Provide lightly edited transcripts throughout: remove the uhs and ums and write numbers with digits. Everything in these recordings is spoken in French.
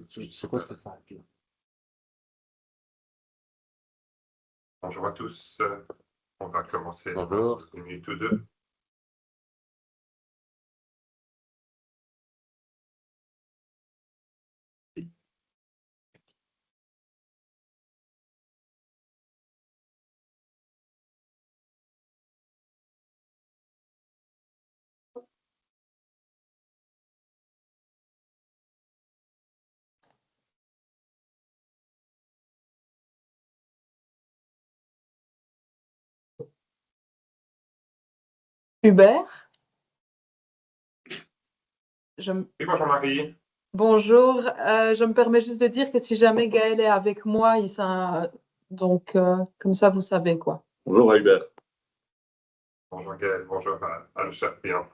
C'est quoi cette fac? Bonjour à tous, on va commencer Bonjour. une minute ou deux. Hubert, Oui, bonjour Marie. bonjour. Je me permets juste de dire que si jamais Gaël est avec moi, donc comme ça vous savez quoi. Bonjour Hubert. Bonjour Gaël, bonjour à le cher client.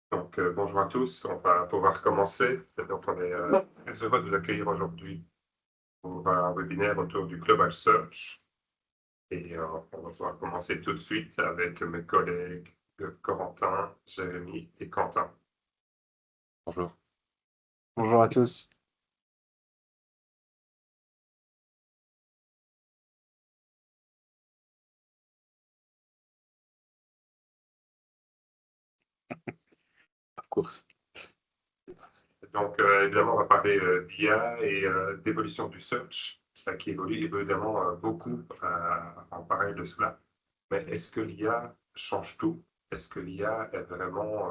Donc, bonjour à tous, on va pouvoir commencer. Donc, on est très heureux de vous accueillir aujourd'hui pour un webinaire autour du Global Search. Et on va pouvoir commencer tout de suite avec mes collègues Corentin, Jérémy et Quentin. Bonjour. Bonjour à tous. Of course. Donc, évidemment, on va parler d'IA et d'évolution du search, qui évolue évidemment beaucoup en parallèle de cela. Mais est-ce que l'IA change tout? Est-ce que l'IA est vraiment,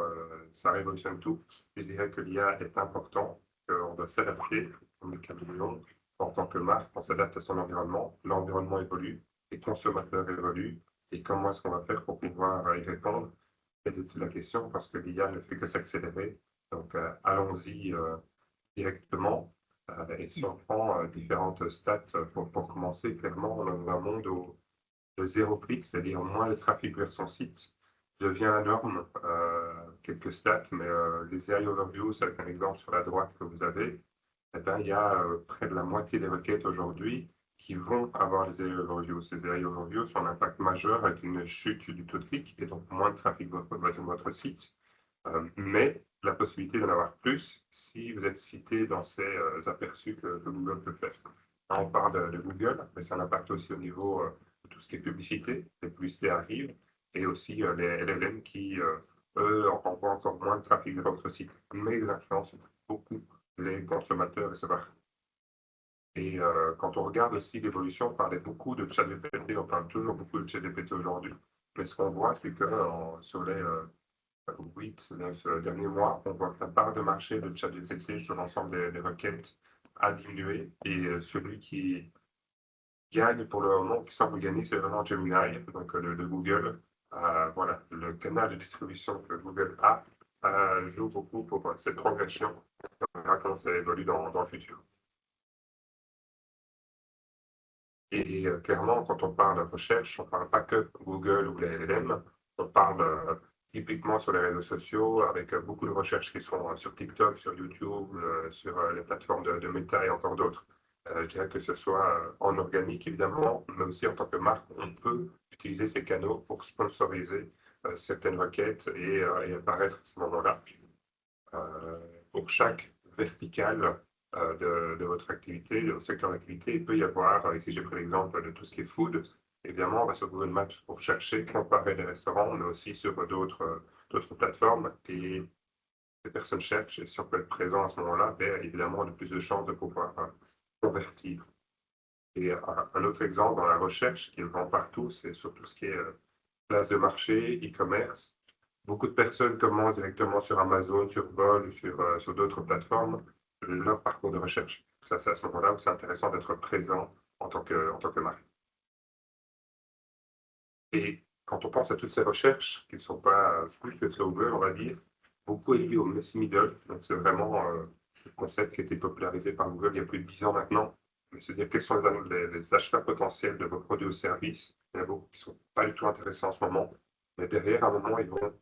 ça révolutionne tout? Je dirais que l'IA est important, qu'on doit s'adapter, comme le caméléon, en tant que marque, on s'adapte à son environnement, l'environnement évolue, les consommateurs évoluent, et comment est-ce qu'on va faire pour pouvoir y répondre? C'est toute la question, parce que l'IA ne fait que s'accélérer. Donc, allons-y directement. Et si on prend différentes stats pour commencer, clairement, on est dans un monde de zéro clic, c'est-à-dire moins de trafic vers son site, devient la norme. Quelques stats, mais les AI Overviews, avec un exemple sur la droite que vous avez, eh bien, il y a près de la moitié des requêtes aujourd'hui qui vont avoir les AI Overviews. Ces AI Overviews ont un impact majeur avec une chute du taux de clic et donc moins de trafic vers votre site. Mais la possibilité d'en avoir plus si vous êtes cité dans ces aperçus que Google peut faire. Là, on parle de Google, mais ça a un impact aussi au niveau de tout ce qui est publicité. Les publicités arrivent et aussi les LLM qui, eux, envoient encore moins de trafic vers votre site. Mais ils influencent beaucoup les consommateurs et ça. Et quand on regarde aussi l'évolution, on parlait beaucoup de ChatGPT, on parle toujours beaucoup de ChatGPT aujourd'hui. Mais ce qu'on voit, c'est que sur les 8-9 derniers mois, on voit que la part de marché de ChatGPT sur l'ensemble des requêtes a diminué. Et celui qui gagne pour le moment, qui semble gagner, c'est vraiment Gemini, donc de Google. Voilà, le canal de distribution que Google a joue beaucoup pour cette progression. On verra comment ça évolue dans le futur. Et clairement, quand on parle de recherche, on ne parle pas que Google ou les LLM, on parle typiquement sur les réseaux sociaux, avec beaucoup de recherches qui sont sur TikTok, sur YouTube, sur les plateformes de Meta et encore d'autres. Je dirais que ce soit en organique, évidemment, mais aussi en tant que marque, on peut utiliser ces canaux pour sponsoriser certaines requêtes et apparaître à ce moment-là. Pour chaque verticale de votre activité, de votre secteur d'activité, il peut y avoir, ici j'ai pris l'exemple de tout ce qui est food, évidemment, on va sur Google Maps pour chercher, comparer les restaurants, mais aussi sur d'autres plateformes. Et les personnes cherchent, et si on peut être présent à ce moment-là, ben, évidemment, on a plus de chances de pouvoir convertir. Et un autre exemple dans la recherche qui est vraiment partout, c'est sur tout ce qui est place de marché, e-commerce. Beaucoup de personnes commencent directement sur Amazon, sur Bol, sur d'autres plateformes, leur parcours de recherche. Ça, c'est à ce moment-là où c'est intéressant d'être présent en tant que marque. Et quand on pense à toutes ces recherches, qui ne sont pas plus que sur Google, on va dire, beaucoup est lié au messy middle. Donc, c'est vraiment le concept qui a été popularisé par Google il y a plus de 10 ans maintenant. Mais se dire quels sont les achats potentiels de vos produits ou services. Il y en a beaucoup qui ne sont pas du tout intéressants en ce moment. Mais derrière, à un moment, ils vont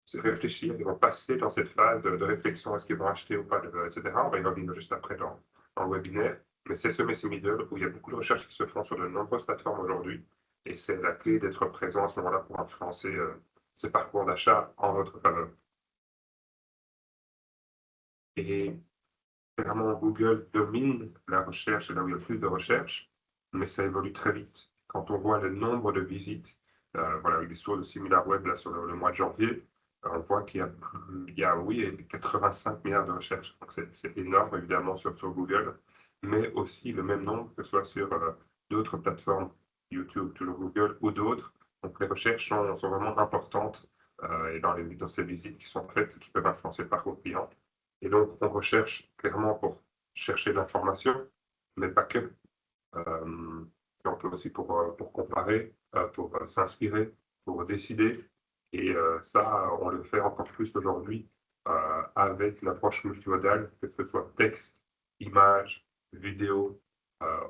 se réfléchir, ils vont passer dans cette phase de réflexion, est-ce qu'ils vont acheter ou pas, etc. On va y revenir juste après dans le webinaire. Mais c'est ce messy middle où il y a beaucoup de recherches qui se font sur de nombreuses plateformes aujourd'hui. Et c'est la clé d'être présent à ce moment-là pour influencer ces parcours d'achat en votre faveur. Et clairement, Google domine la recherche, là où il y a plus de recherche, mais ça évolue très vite. Quand on voit le nombre de visites, voilà, avec des sources de SimilarWeb là, sur le mois de janvier, on voit qu'il y a, oui, 85 milliards de recherches. Donc c'est énorme, évidemment, sur Google, mais aussi le même nombre que ce soit sur d'autres plateformes, YouTube, toujours Google ou d'autres. Donc les recherches sont vraiment importantes et dans ces visites qui sont faites et qui peuvent influencer le parcours client. Et donc, on recherche clairement pour chercher l'information, mais pas que. On peut aussi pour comparer, pour s'inspirer, pour décider. Et ça, on le fait encore plus aujourd'hui avec l'approche multimodale, que ce soit texte, image, vidéo,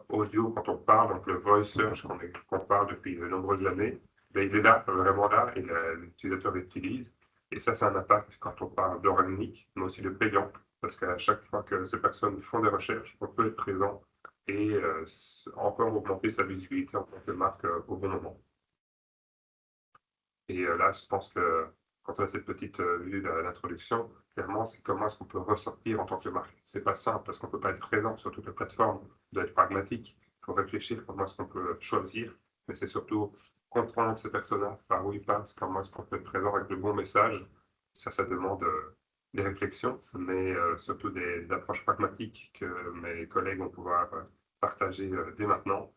audio, quand on parle, donc le voice search qu'on parle depuis de nombreuses années, ben, il est là, vraiment là, et l'utilisateur l'utilise. Et ça, c'est un impact quand on parle d'organique, mais aussi de payant, parce qu'à chaque fois que ces personnes font des recherches, on peut être présent et encore augmenter sa visibilité en tant que marque au bon moment. Et là, je pense que quand on a cette petite vue de l'introduction, clairement, c'est comment est-ce qu'on peut ressortir en tant que marque. C'est pas simple parce qu'on peut pas être présent sur toutes les plateformes, on doit être pragmatique, il faut réfléchir comment est-ce qu'on peut choisir, mais c'est surtout comprendre ces personnages, par où ils passent, comment est-ce qu'on peut être présent avec le bon message. Ça demande des réflexions, mais surtout des approches pragmatiques que mes collègues vont pouvoir partager dès maintenant.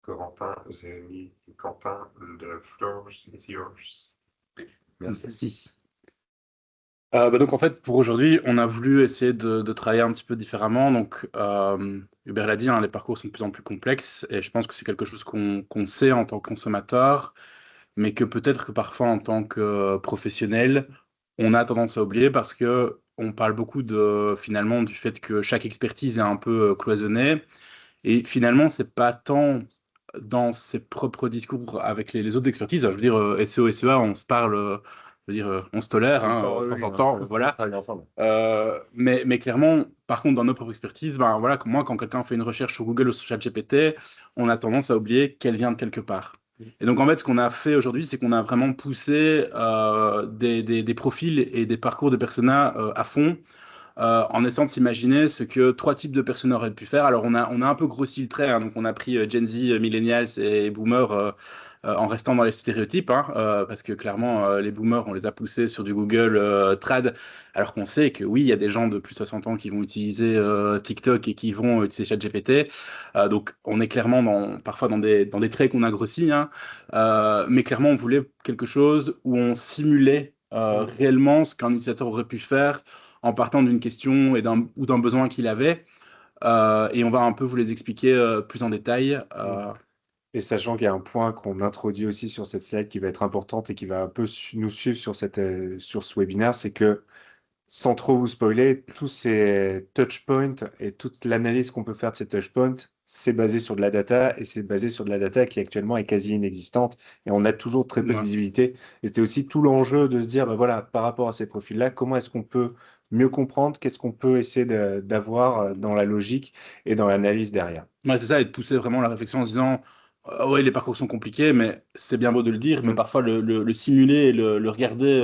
Corentin, Jérémy et Quentin, the floor is yours. Merci. Donc en fait, pour aujourd'hui, on a voulu essayer de travailler un petit peu différemment. Donc, Hubert l'a dit, hein, les parcours sont de plus en plus complexes et je pense que c'est quelque chose qu'on sait en tant que consommateur, mais que peut-être que parfois en tant que professionnel, on a tendance à oublier parce que on parle beaucoup finalement du fait que chaque expertise est un peu cloisonnée et finalement, c'est pas tant dans ses propres discours avec les autres expertises. Je veux dire, SEO, SEA, on se parle, je veux dire, on se tolère, hein, Oui, on oui, s'entend, on voilà. travaille ensemble. Mais clairement, par contre, dans nos propres expertises, ben, voilà, moi, quand quelqu'un fait une recherche sur Google ou sur ChatGPT, on a tendance à oublier qu'elle vient de quelque part. Et donc, en fait, ce qu'on a fait aujourd'hui, c'est qu'on a vraiment poussé des profils et des parcours de personas à fond, en essayant de s'imaginer ce que trois types de personnes auraient pu faire. Alors, on a un peu grossi le trait, hein, donc on a pris Gen Z, Millennials et Boomers en restant dans les stéréotypes, hein, parce que clairement, les Boomers, on les a poussés sur du Google Trad, alors qu'on sait que oui, il y a des gens de plus de 60 ans qui vont utiliser TikTok et qui vont utiliser ChatGPT. Donc, on est clairement parfois dans des traits qu'on a grossis, hein, mais clairement, on voulait quelque chose où on simulait réellement ce qu'un utilisateur aurait pu faire en partant d'une question ou d'un besoin qu'il avait. Et on va un peu vous les expliquer plus en détail. Et sachant qu'il y a un point qu'on introduit aussi sur cette slide qui va être importante et qui va un peu nous suivre sur ce webinaire, c'est que, sans trop vous spoiler, tous ces touchpoints et toute l'analyse qu'on peut faire de ces touchpoints, c'est basé sur de la data et c'est basé sur de la data qui actuellement est quasi inexistante et on a toujours très peu de Ouais. visibilité. Et c'était aussi tout l'enjeu de se dire, bah voilà, par rapport à ces profils-là, comment est-ce qu'on peut mieux comprendre, qu'est-ce qu'on peut essayer d'avoir dans la logique et dans l'analyse derrière. Ouais, c'est ça, et de pousser vraiment la réflexion en se disant ouais, les parcours sont compliqués, mais c'est bien beau de le dire, mais parfois le simuler et le regarder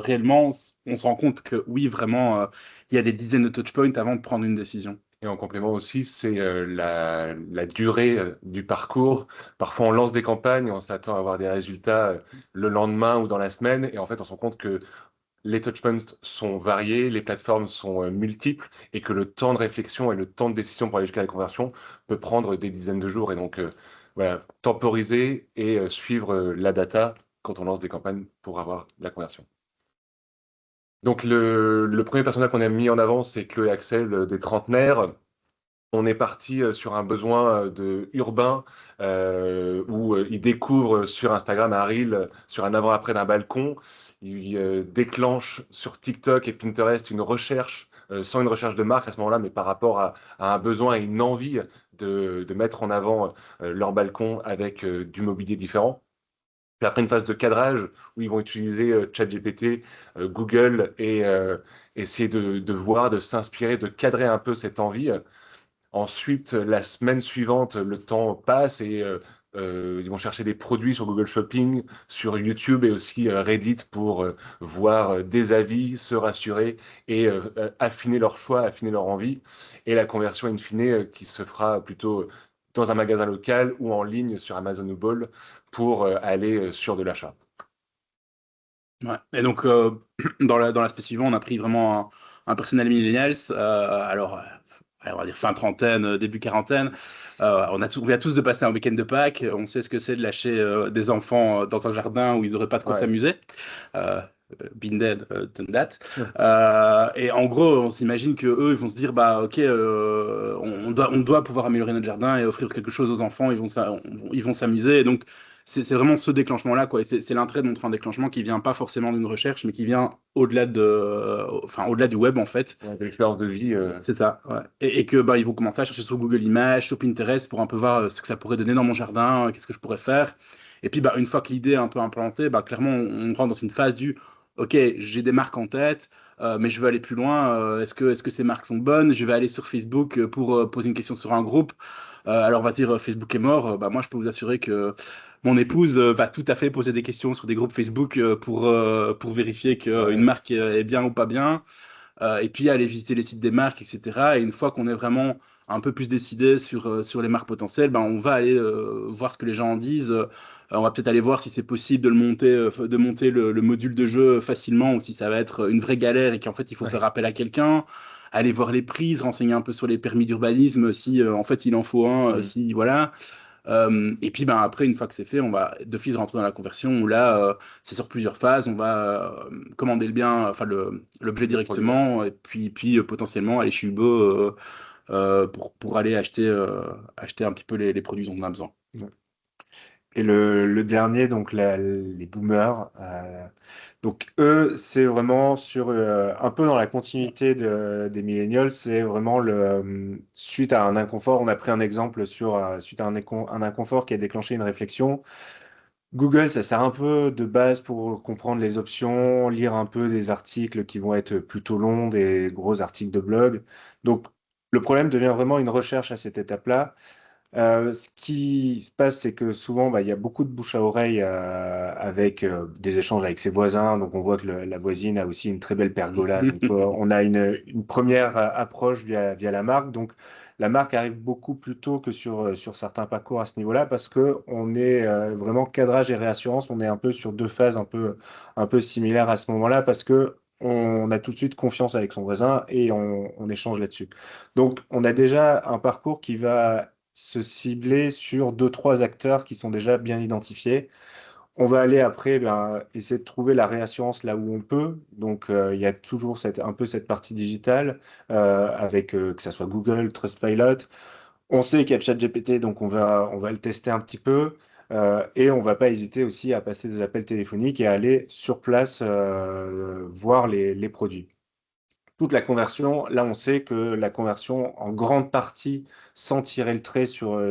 réellement, on se rend compte que oui, vraiment, il y a des dizaines de touchpoints avant de prendre une décision. Et en complément aussi, c'est la durée du parcours. Parfois, on lance des campagnes, on s'attend à avoir des résultats le lendemain ou dans la semaine, et en fait, on se rend compte que les touchpoints sont variés, les plateformes sont multiples, et que le temps de réflexion et le temps de décision pour aller jusqu'à la conversion peut prendre des dizaines de jours. Et donc, voilà, temporiser et suivre la data quand on lance des campagnes pour avoir la conversion. Donc, le premier personnage qu'on a mis en avant, c'est Chloé Axel des trentenaires. on est parti sur un besoin urbain où il découvre sur Instagram un reel sur un avant-après d'un balcon. Il déclenche sur TikTok et Pinterest une recherche, sans une recherche de marque à ce moment-là, mais par rapport à un besoin et une envie de mettre en avant leur balcon avec du mobilier différent. Puis après une phase de cadrage où ils vont utiliser ChatGPT, Google et essayer de voir, de s'inspirer, de cadrer un peu cette envie. Ensuite, la semaine suivante, le temps passe et ils vont chercher des produits sur Google Shopping, sur YouTube et aussi Reddit pour voir des avis, se rassurer et affiner leur choix, affiner leur envie. Et la conversion in fine qui se fera plutôt dans un magasin local ou en ligne sur Amazon ou Bol pour aller sur de l'achat. Ouais. Et donc, dans l'aspect suivant, on a pris vraiment un personnel millennials, allez, on va dire fin trentaine, début quarantaine. On vient tous de passer un week-end de Pâques. On sait ce que c'est de lâcher des enfants dans un jardin où ils n'auraient pas de quoi Ouais. s'amuser. Euh, been dead, done that. Ouais. Et en gros, on s'imagine que eux, ils vont se dire, bah, ok, on doit pouvoir améliorer notre jardin et offrir quelque chose aux enfants. Ils vont s'amuser. Et donc, c'est vraiment ce déclenchement-là, quoi. Et c'est l'intérêt de montrer un déclenchement qui vient pas forcément d'une recherche, mais qui vient au-delà du web, en fait. Ouais, de l'expérience de vie. C'est ça, ouais. Et que bah, ils vont commencer à chercher sur Google Images, sur Pinterest pour un peu voir ce que ça pourrait donner dans mon jardin, qu'est-ce que je pourrais faire. Et puis bah, une fois que l'idée est un peu implantée, bah, clairement on rentre dans une phase du OK, j'ai des marques en tête, mais je veux aller plus loin. Est-ce que ces marques sont bonnes? Je vais aller sur Facebook pour poser une question sur un groupe. Alors on va dire Facebook est mort. Bah, moi je peux vous assurer que mon épouse va tout à fait poser des questions sur des groupes Facebook pour vérifier qu'une Ouais. marque est bien ou pas bien. Et puis aller visiter les sites des marques, etc. Et une fois qu'on est vraiment un peu plus décidé sur les marques potentielles, ben, on va aller voir ce que les gens en disent. On va peut-être aller voir si c'est possible de monter le module de jeu facilement ou si ça va être une vraie galère et qu'en fait il faut faire Ouais. appel à quelqu'un. Aller voir les prix, se renseigner un peu sur les permis d'urbanisme, si en fait il en faut un, Mm. si voilà. Et puis ben, après, une fois que c'est fait, on va d'office rentrer dans la conversion où là, c'est sur plusieurs phases. On va commander le bien, enfin l'objet Le produit, ouais. directement, et puis potentiellement aller chez Hugo pour aller acheter un petit peu les produits dont on a besoin. Et le dernier, donc les boomers, donc eux, c'est vraiment sur un peu dans la continuité des millennials, c'est vraiment suite à un inconfort. On a pris un exemple sur suite à un inconfort qui a déclenché une réflexion. Google, ça sert un peu de base pour comprendre les options, lire un peu des articles qui vont être plutôt longs, des gros articles de blog. Donc le problème devient vraiment une recherche à cette étape-là. Ce qui se passe, c'est que souvent, bah, il y a beaucoup de bouche à oreille avec des échanges avec ses voisins. Donc, on voit que la voisine a aussi une très belle pergola. Donc, on a une première approche via la marque. Donc, la marque arrive beaucoup plus tôt que sur certains parcours à ce niveau-là parce que on est vraiment cadrage et réassurance. On est un peu sur deux phases un peu similaires à ce moment-là parce que on a tout de suite confiance avec son voisin et on échange là-dessus. Donc, on a déjà un parcours qui va se cibler sur deux, trois acteurs qui sont déjà bien identifiés. On va aller après essayer de trouver la réassurance là où on peut. Donc, il y a toujours un peu cette partie digitale avec que ça soit Google, Trustpilot. On sait qu'il y a ChatGPT, donc on va le tester un petit peu. Et on va pas hésiter aussi à passer des appels téléphoniques et à aller sur place voir les produits. Toute la conversion, là, on sait que la conversion, en grande partie, sans tirer le trait sur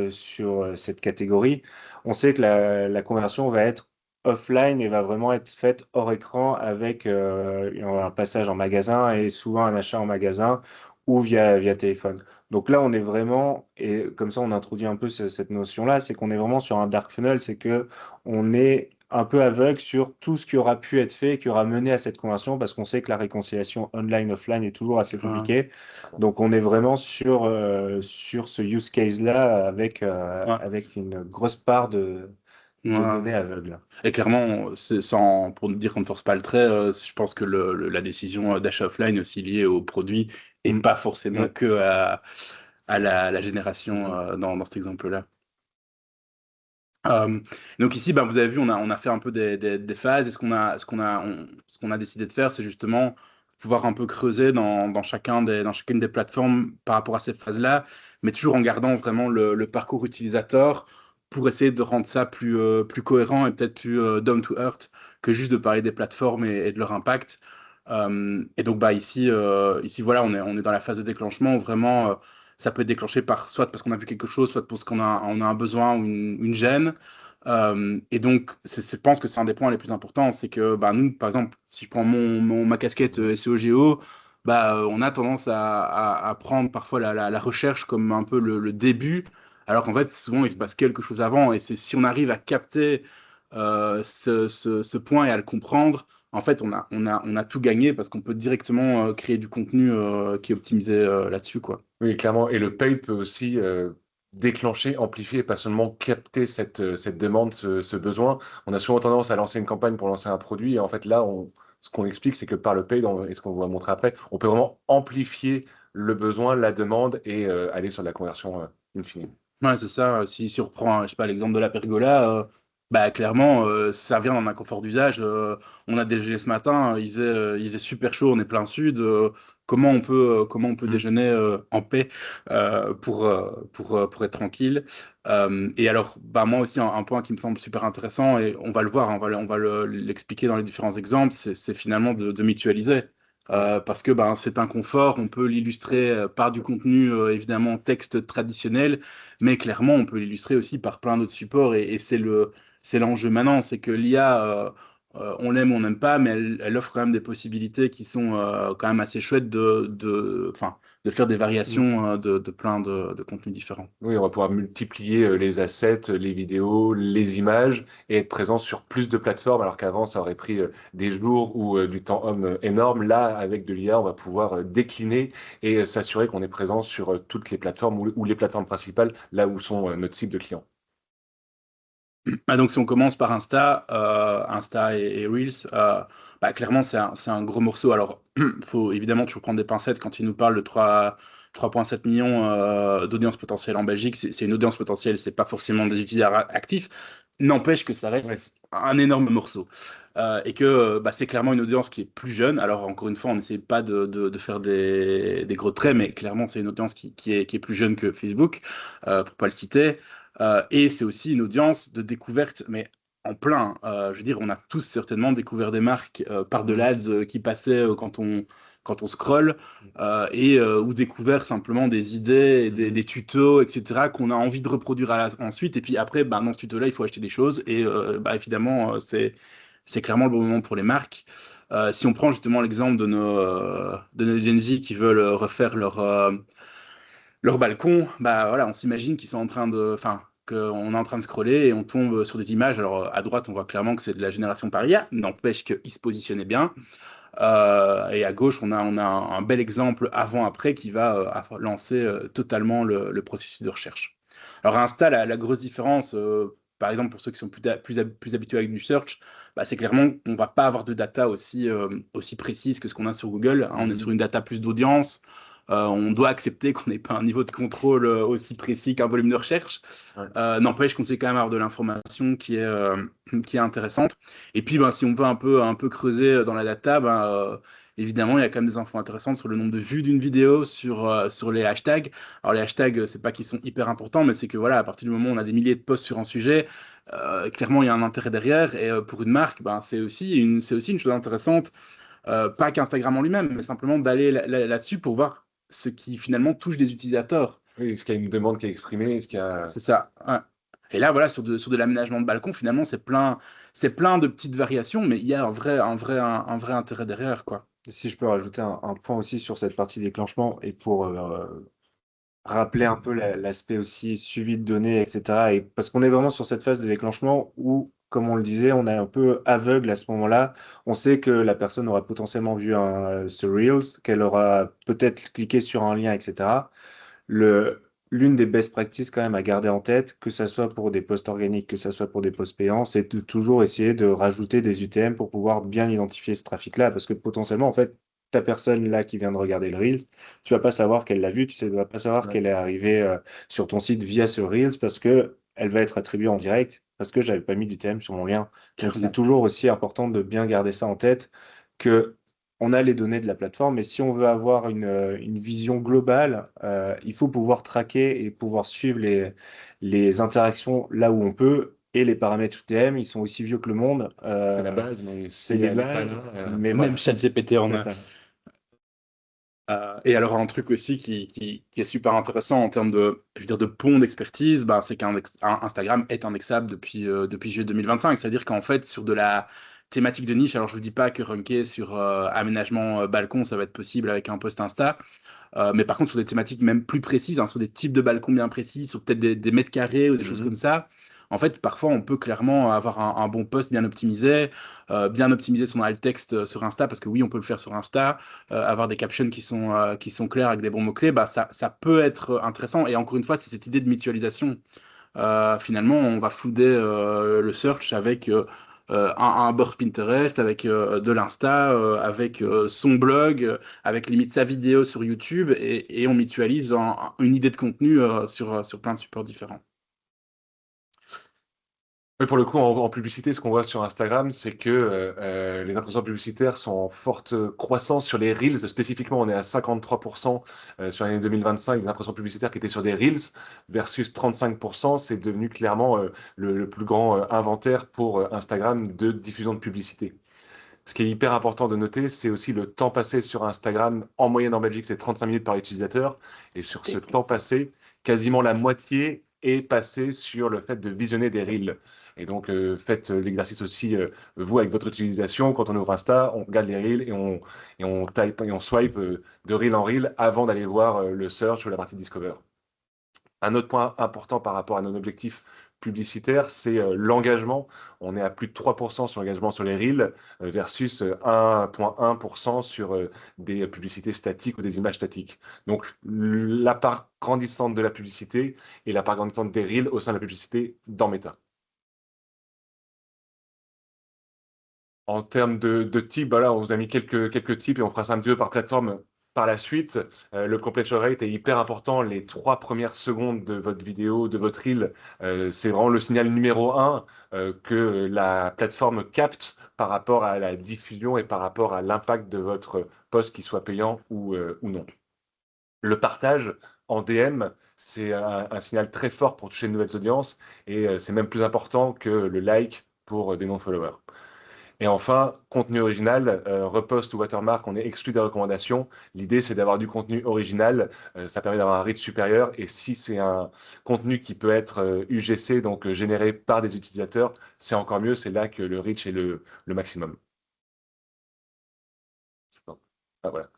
cette catégorie, on sait que la conversion va être offline et va vraiment être faite hors écran avec un passage en magasin et souvent un achat en magasin ou via téléphone. Donc là, on est vraiment, et comme ça, on introduit un peu cette notion-là, c'est qu'on est vraiment sur un dark funnel, c'est que on est un peu aveugle sur tout ce qui aura pu être fait et qui aura mené à cette conversion parce qu'on sait que la réconciliation online-offline est toujours assez Ouais. compliquée. Donc, on est vraiment sur ce use case-là Ouais. avec une grosse part de Ouais. données aveugles. Et clairement, pour nous dire qu'on ne force pas le trait, je pense que la décision d'achat offline est aussi liée au produit et Mm. pas forcément Ouais. que à la génération dans cet exemple-là. Euh, donc ici, ben, vous avez vu, on a fait un peu des phases. Et ce qu'on a décidé de faire, c'est justement pouvoir un peu creuser dans chacune des plateformes par rapport à ces phases-là, mais toujours en gardant vraiment le parcours utilisateur pour essayer de rendre ça plus cohérent et peut-être plus down to earth que juste de parler des plateformes et de leur impact. Et donc ici voilà, on est dans la phase de déclenchement où vraiment ça peut être déclenché soit parce qu'on a vu quelque chose, soit parce qu'on a un besoin ou une gêne. Et donc, je pense que c'est un des points les plus importants, c'est que nous, par exemple, si je prends ma casquette SEO-GEO, on a tendance à prendre parfois la recherche comme un peu le début, alors qu'en fait, souvent, il se passe quelque chose avant. Et c'est si on arrive à capter ce point et à le comprendre, en fait, on a tout gagné parce qu'on peut directement créer du contenu qui est optimisé là-dessus, quoi. Oui, clairement. Et le paid peut aussi déclencher, amplifier et pas seulement capter cette demande, ce besoin. On a souvent tendance à lancer une campagne pour lancer un produit. Et en fait, là, ce qu'on explique, c'est que par le paid, et ce qu'on va montrer après, on peut vraiment amplifier le besoin, la demande et aller sur de la conversion infinie. Ouais, c'est ça. Si on reprend, je sais pas, l'exemple de la pergola, clairement, ça vient d'un inconfort d'usage. On a déjeuné ce matin, il faisait super chaud, on est plein sud. Comment on peut déjeuner en paix pour être tranquille. Et alors, moi aussi, un point qui me semble super intéressant, et on va le voir, l'expliquer dans les différents exemples, c'est finalement de mutualiser. Parce que c'est un confort, on peut l'illustrer par du contenu évidemment texte traditionnel, mais clairement on peut l'illustrer aussi par plein d'autres supports et c'est l'enjeu maintenant, c'est que l'IA, on l'aime ou on n'aime pas, mais elle offre quand même des possibilités qui sont quand même assez chouettes enfin, de faire des variations de plein de contenus différents. Oui, on va pouvoir multiplier les assets, les vidéos, les images et être présent sur plus de plateformes, alors qu'avant, ça aurait pris des jours ou du temps homme énorme. Là, avec de l'IA, on va pouvoir décliner et s'assurer qu'on est présent sur toutes les plateformes ou les plateformes principales, là où sont notre cible de clients. Donc si on commence par Insta et Reels, clairement c'est un gros morceau. Alors faut évidemment toujours prendre des pincettes quand il nous parle de 3,7 millions d'audience potentielle en Belgique. C'est une audience potentielle, c'est pas forcément des utilisateurs actifs. N'empêche que ça reste Ouais. un énorme morceau. Et que c'est clairement une audience qui est plus jeune. Alors encore une fois, on n'essaie pas de faire des gros traits, mais clairement c'est une audience qui est plus jeune que Facebook, pour pas le citer. Et c'est aussi une audience de découverte, mais en plein. Je veux dire, on a tous certainement découvert des marques par de l'ads qui passaient quand on scrolle, ou découvert simplement des idées, et des tutos, etc., qu'on a envie de reproduire ensuite. Et puis après, dans ce tuto-là, il faut acheter des choses. Et évidemment, c'est clairement le bon moment pour les marques. Si on prend justement l'exemple de nos Gen Z qui veulent refaire leur balcon, voilà, on s'imagine qu'ils sont en train enfin, qu'on est en train de scroller et on tombe sur des images. Alors, à droite, on voit clairement que c'est de la génération par IA, n'empêche qu'ils se positionnaient bien. Et à gauche, on a un bel exemple avant-après qui va lancer totalement le processus de recherche. Alors, à Insta, la grosse différence, par exemple, pour ceux qui sont plus habitués avec du search, c'est clairement qu'on ne va pas avoir de data aussi précise que ce qu'on a sur Google. Hein. On est sur une data plus d'audience. On doit accepter qu'on n'ait pas un niveau de contrôle aussi précis qu'un volume de recherche. Ouais. N'empêche qu'on sait quand même avoir de l'information qui est intéressante. Et puis, si on veut un peu creuser dans la data, évidemment, il y a quand même des infos intéressantes sur le nombre de vues d'une vidéo, sur les hashtags. Alors, les hashtags, c'est pas qu'ils sont hyper importants, mais c'est que voilà, à partir du moment où on a des milliers de posts sur un sujet, clairement, il y a un intérêt derrière. Et pour une marque, c'est aussi une chose intéressante. Pas qu'Instagram en lui-même, mais simplement d'aller là-dessus pour voir ce qui finalement touche des utilisateurs. Oui, est-ce qu'il y a une demande qui est exprimée? Est-ce qu'il y a... C'est ça. Ouais. Et là, voilà, sur de l'aménagement de balcon, finalement, c'est plein de petites variations, mais il y a un vrai intérêt derrière, quoi. Si je peux rajouter un point aussi sur cette partie déclenchement et pour rappeler un peu l'aspect aussi suivi de données, etc. Et parce qu'on est vraiment sur cette phase de déclenchement où, comme on le disait, on est un peu aveugle à ce moment-là. On sait que la personne aura potentiellement vu ce Reels, qu'elle aura peut-être cliqué sur un lien, etc. L'une des best practices quand même à garder en tête, que ça soit pour des posts organiques, que ça soit pour des posts payants, c'est de toujours essayer de rajouter des UTM pour pouvoir bien identifier ce trafic-là, parce que potentiellement, en fait, ta personne là qui vient de regarder le Reels, tu vas pas savoir qu'elle l'a vu, tu vas pas savoir Ouais. qu'elle est arrivée sur ton site via ce Reels parce que elle va être attribuée en direct, parce que j'avais pas mis d'UTM sur mon lien. Donc c'est Clairement. toujours aussi important de bien garder ça en tête, que on a les données de la plateforme, mais si on veut avoir une vision globale, il faut pouvoir traquer et pouvoir suivre les interactions là où on peut. Et les paramètres UTM, ils sont aussi vieux que le monde. C'est la base, mais c'est si les elle n'est pas bases, là, mais voilà. Même ChatGPT en C'est a. ça. Et alors, un truc aussi qui est super intéressant en termes de, je veux dire, de pont d'expertise, bah, c'est Instagram est indexable depuis juillet 2025. C'est-à-dire qu'en fait, sur de la thématique de niche, alors je vous dis pas que runker sur aménagement balcon, ça va être possible avec un post Insta, mais par contre, sur des thématiques même plus précises, hein, sur des types de balcons bien précis, sur peut-être des mètres carrés ou des choses comme ça, en fait, parfois, on peut clairement avoir un bon post bien optimiser son alt texte sur Insta, parce que oui, on peut le faire sur Insta, avoir des captions qui sont clairs avec des bons mots-clés, bah, ça peut être intéressant. Et encore une fois, c'est cette idée de mutualisation. Finalement, on va flouder le search avec un board Pinterest, avec de l'Insta, avec son blog, avec limite sa vidéo sur YouTube, et on mutualise une idée de contenu sur plein de supports différents. Oui, pour le coup, en publicité, ce qu'on voit sur Instagram, c'est que les impressions publicitaires sont en forte croissance sur les Reels. Spécifiquement, on est à 53% sur l'année 2025 des impressions publicitaires qui étaient sur des Reels versus 35%. C'est devenu clairement le plus grand inventaire pour Instagram de diffusion de publicité. Ce qui est hyper important de noter, c'est aussi le temps passé sur Instagram. En moyenne en Belgique, c'est 35 minutes par utilisateur. Et sur ce temps passé, quasiment la moitié est passée sur le fait de visionner des reels. Et donc, faites l'exercice aussi, vous, avec votre utilisation. Quand on ouvre Insta, on regarde les reels et on type et on swipe de reel en reel avant d'aller voir le search ou la partie Discover. Un autre point important par rapport à nos objectifs publicitaires, c'est l'engagement. On est à plus de 3% sur l'engagement sur les reels versus 1,1% sur des publicités statiques ou des images statiques. Donc la part grandissante de la publicité et la part grandissante des reels au sein de la publicité dans Meta. En termes de types, voilà, on vous a mis quelques types et on fera ça un petit peu par plateforme par la suite. Le completion rate est hyper important. Les 3 premières secondes de votre vidéo, de votre reel, c'est vraiment le signal numéro 1 que la plateforme capte par rapport à la diffusion et par rapport à l'impact de votre post, qu'il soit payant ou non. Le partage en DM, c'est un signal très fort pour toucher de nouvelles audiences et c'est même plus important que le like pour des non-followers. Et enfin, contenu original, repost ou watermark, on est exclu des recommandations. L'idée, c'est d'avoir du contenu original. Ça permet d'avoir un reach supérieur. Et si c'est un contenu qui peut être UGC, donc généré par des utilisateurs, c'est encore mieux. C'est là que le reach est le maximum. Ah, voilà.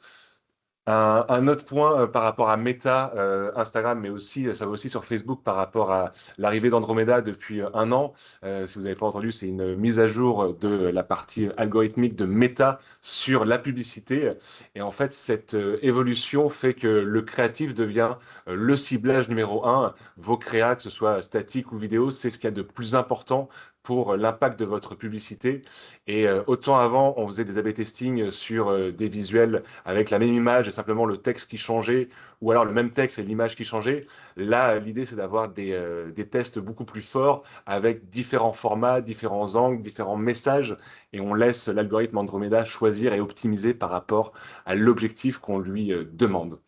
Un autre point par rapport à Meta, Instagram, mais aussi, ça va aussi sur Facebook par rapport à l'arrivée d'Andromeda depuis 1 an. Si vous n'avez pas entendu, c'est une mise à jour de la partie algorithmique de Meta sur la publicité. Et en fait, cette évolution fait que le créatif devient le ciblage numéro 1. Vos créas, que ce soit statique ou vidéo, c'est ce qu'il y a de plus important pour l'impact de votre publicité. Et autant avant, on faisait des A/B testing sur des visuels avec la même image et simplement le texte qui changeait, ou alors le même texte et l'image qui changeait. Là, l'idée, c'est d'avoir des tests beaucoup plus forts avec différents formats, différents angles, différents messages, et on laisse l'algorithme Andromeda choisir et optimiser par rapport à l'objectif qu'on lui demande.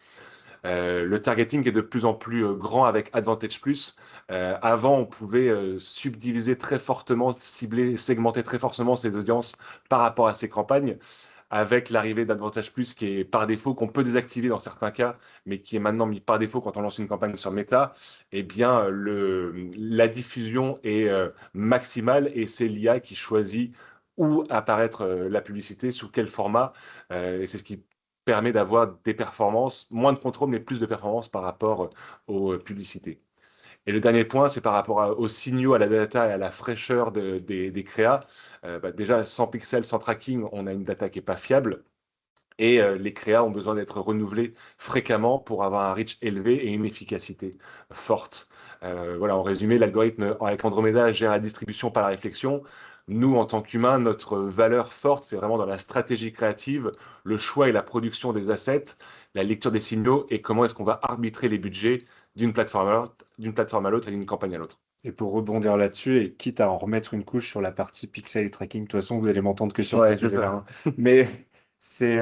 Le targeting est de plus en plus grand avec Advantage Plus. Avant, on pouvait subdiviser très fortement, cibler, segmenter très fortement ses audiences par rapport à ses campagnes. Avec l'arrivée d'Advantage Plus qui est par défaut, qu'on peut désactiver dans certains cas, mais qui est maintenant mis par défaut quand on lance une campagne sur Meta, eh bien, la diffusion est maximale et c'est l'IA qui choisit où apparaître la publicité, sous quel format. Et c'est ce qui permet d'avoir des performances, moins de contrôle, mais plus de performances par rapport aux publicités. Et le dernier point, c'est par rapport aux signaux, à la data et à la fraîcheur des créas. Déjà, sans pixels, sans tracking, on a une data qui n'est pas fiable. Et les créas ont besoin d'être renouvelés fréquemment pour avoir un reach élevé et une efficacité forte. Voilà, en résumé, l'algorithme avec Andromeda gère la distribution par la réflexion. Nous, en tant qu'humains, notre valeur forte, c'est vraiment dans la stratégie créative, le choix et la production des assets, la lecture des signaux et comment est-ce qu'on va arbitrer les budgets d'une plateforme à l'autre et d'une campagne à l'autre. Et pour rebondir là-dessus, et quitte à en remettre une couche sur la partie pixel et tracking, de toute façon, vous allez m'entendre que sur Ouais, ce c'est ça. sujet-là, hein. Mais c'est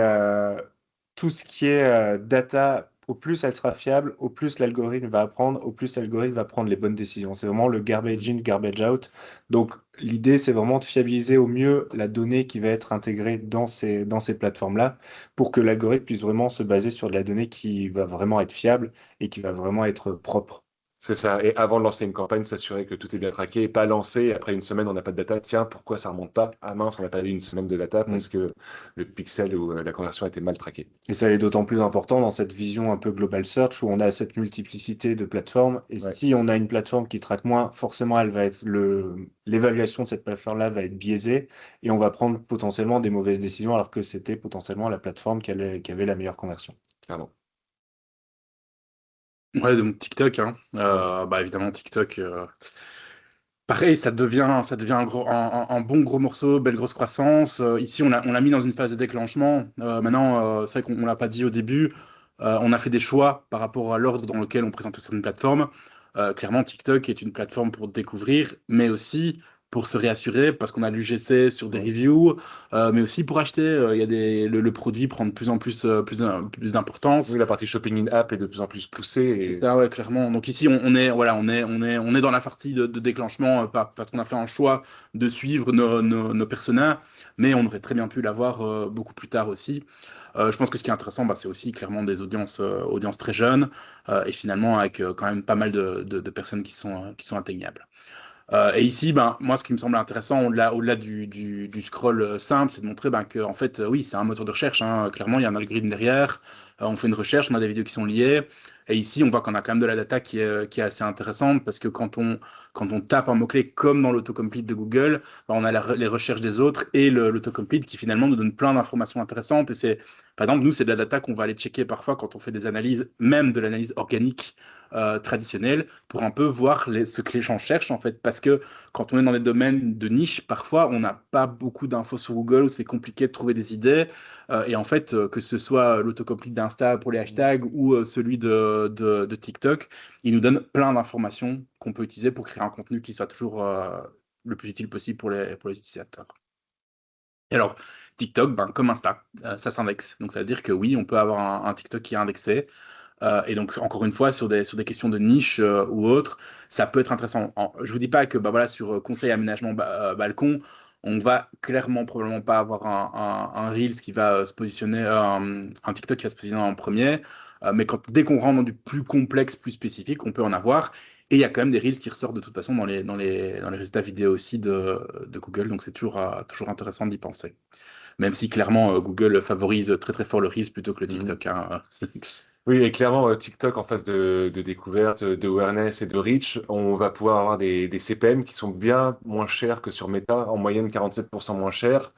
tout ce qui est data. Au plus elle sera fiable, au plus l'algorithme va apprendre, au plus l'algorithme va prendre les bonnes décisions. C'est vraiment le garbage in, garbage out. Donc l'idée, c'est vraiment de fiabiliser au mieux la donnée qui va être intégrée dans ces plateformes-là pour que l'algorithme puisse vraiment se baser sur de la donnée qui va vraiment être fiable et qui va vraiment être propre. C'est ça. Et avant de lancer une campagne, s'assurer que tout est bien traqué et pas lancer. Et après une semaine, on n'a pas de data. Tiens, pourquoi ça remonte pas? Ah mince, on n'a pas eu une semaine de data Mm. parce que le pixel ou la conversion était mal traquée. Et ça l'est d'autant plus important dans cette vision un peu global search où on a cette multiplicité de plateformes. Et Ouais, si on a une plateforme qui traque moins, forcément, l'évaluation de cette plateforme-là va être biaisée et on va prendre potentiellement des mauvaises décisions alors que c'était potentiellement la plateforme qui avait la meilleure conversion. clairement. Ouais, donc TikTok, hein. Bah évidemment, TikTok, pareil, ça devient un bon gros morceau, belle grosse croissance. Ici, on l'a mis dans une phase de déclenchement. Maintenant, c'est vrai qu'on l'a pas dit au début. On a fait des choix par rapport à l'ordre dans lequel on présentait certaines plateformes. Clairement, TikTok est une plateforme pour découvrir, mais aussi pour se réassurer, parce qu'on a l'UGC sur des Ouais. reviews, mais aussi pour acheter. Il y a le produit prend de plus en plus, plus d'importance. Oui, la partie shopping in app est de plus en plus poussée C'est et ça, ouais, clairement. Donc ici, on est, voilà, on est dans la partie de déclenchement, parce qu'on a fait un choix de suivre nos personas, mais on aurait très bien pu l'avoir beaucoup plus tard aussi. Je pense que ce qui est intéressant, bah, c'est aussi clairement des audiences très jeunes, et finalement avec quand même pas mal de personnes qui sont atteignables. Et ici, ben, moi, ce qui me semble intéressant, au-delà du scroll simple, c'est de montrer ben, que, en fait, oui, c'est un moteur de recherche, hein. Clairement, il y a un algorithme derrière. On fait une recherche, on a des vidéos qui sont liées. Et ici, on voit qu'on a quand même de la data qui est assez intéressante parce que quand on tape un mot-clé comme dans l'autocomplete de Google, ben, on a les recherches des autres et l'autocomplete qui finalement nous donne plein d'informations intéressantes. Et c'est, par exemple, nous, c'est de la data qu'on va aller checker parfois quand on fait des analyses, même de l'analyse organique traditionnelle pour un peu voir ce que les gens cherchent en fait. Parce que quand on est dans des domaines de niche, parfois on n'a pas beaucoup d'infos sur Google, c'est compliqué de trouver des idées. Et en fait, que ce soit l'autocomplete d'Insta pour les hashtags ou celui de TikTok, il nous donne plein d'informations qu'on peut utiliser pour créer un contenu qui soit toujours le plus utile possible pour les utilisateurs. Et alors, TikTok, ben, comme Insta, ça s'indexe. Donc, ça veut dire que oui, on peut avoir un TikTok qui est indexé. Et donc, encore une fois, sur des questions de niche ou autres, ça peut être intéressant. Je vous dis pas que bah, voilà, sur conseil aménagement balcon, on va clairement probablement pas avoir un Reels qui va se positionner, un TikTok qui va se positionner en premier. Mais dès qu'on rentre dans du plus complexe, plus spécifique, on peut en avoir. Et il y a quand même des Reels qui ressortent de toute façon dans les résultats vidéo aussi de Google. Donc, c'est toujours intéressant d'y penser. Même si clairement, Google favorise très très fort le Reels plutôt que le Mhm. TikTok, hein. Oui, et clairement, TikTok, en phase de découverte, de awareness et de reach, on va pouvoir avoir des CPM qui sont bien moins chers que sur Meta, en moyenne 47% moins chers.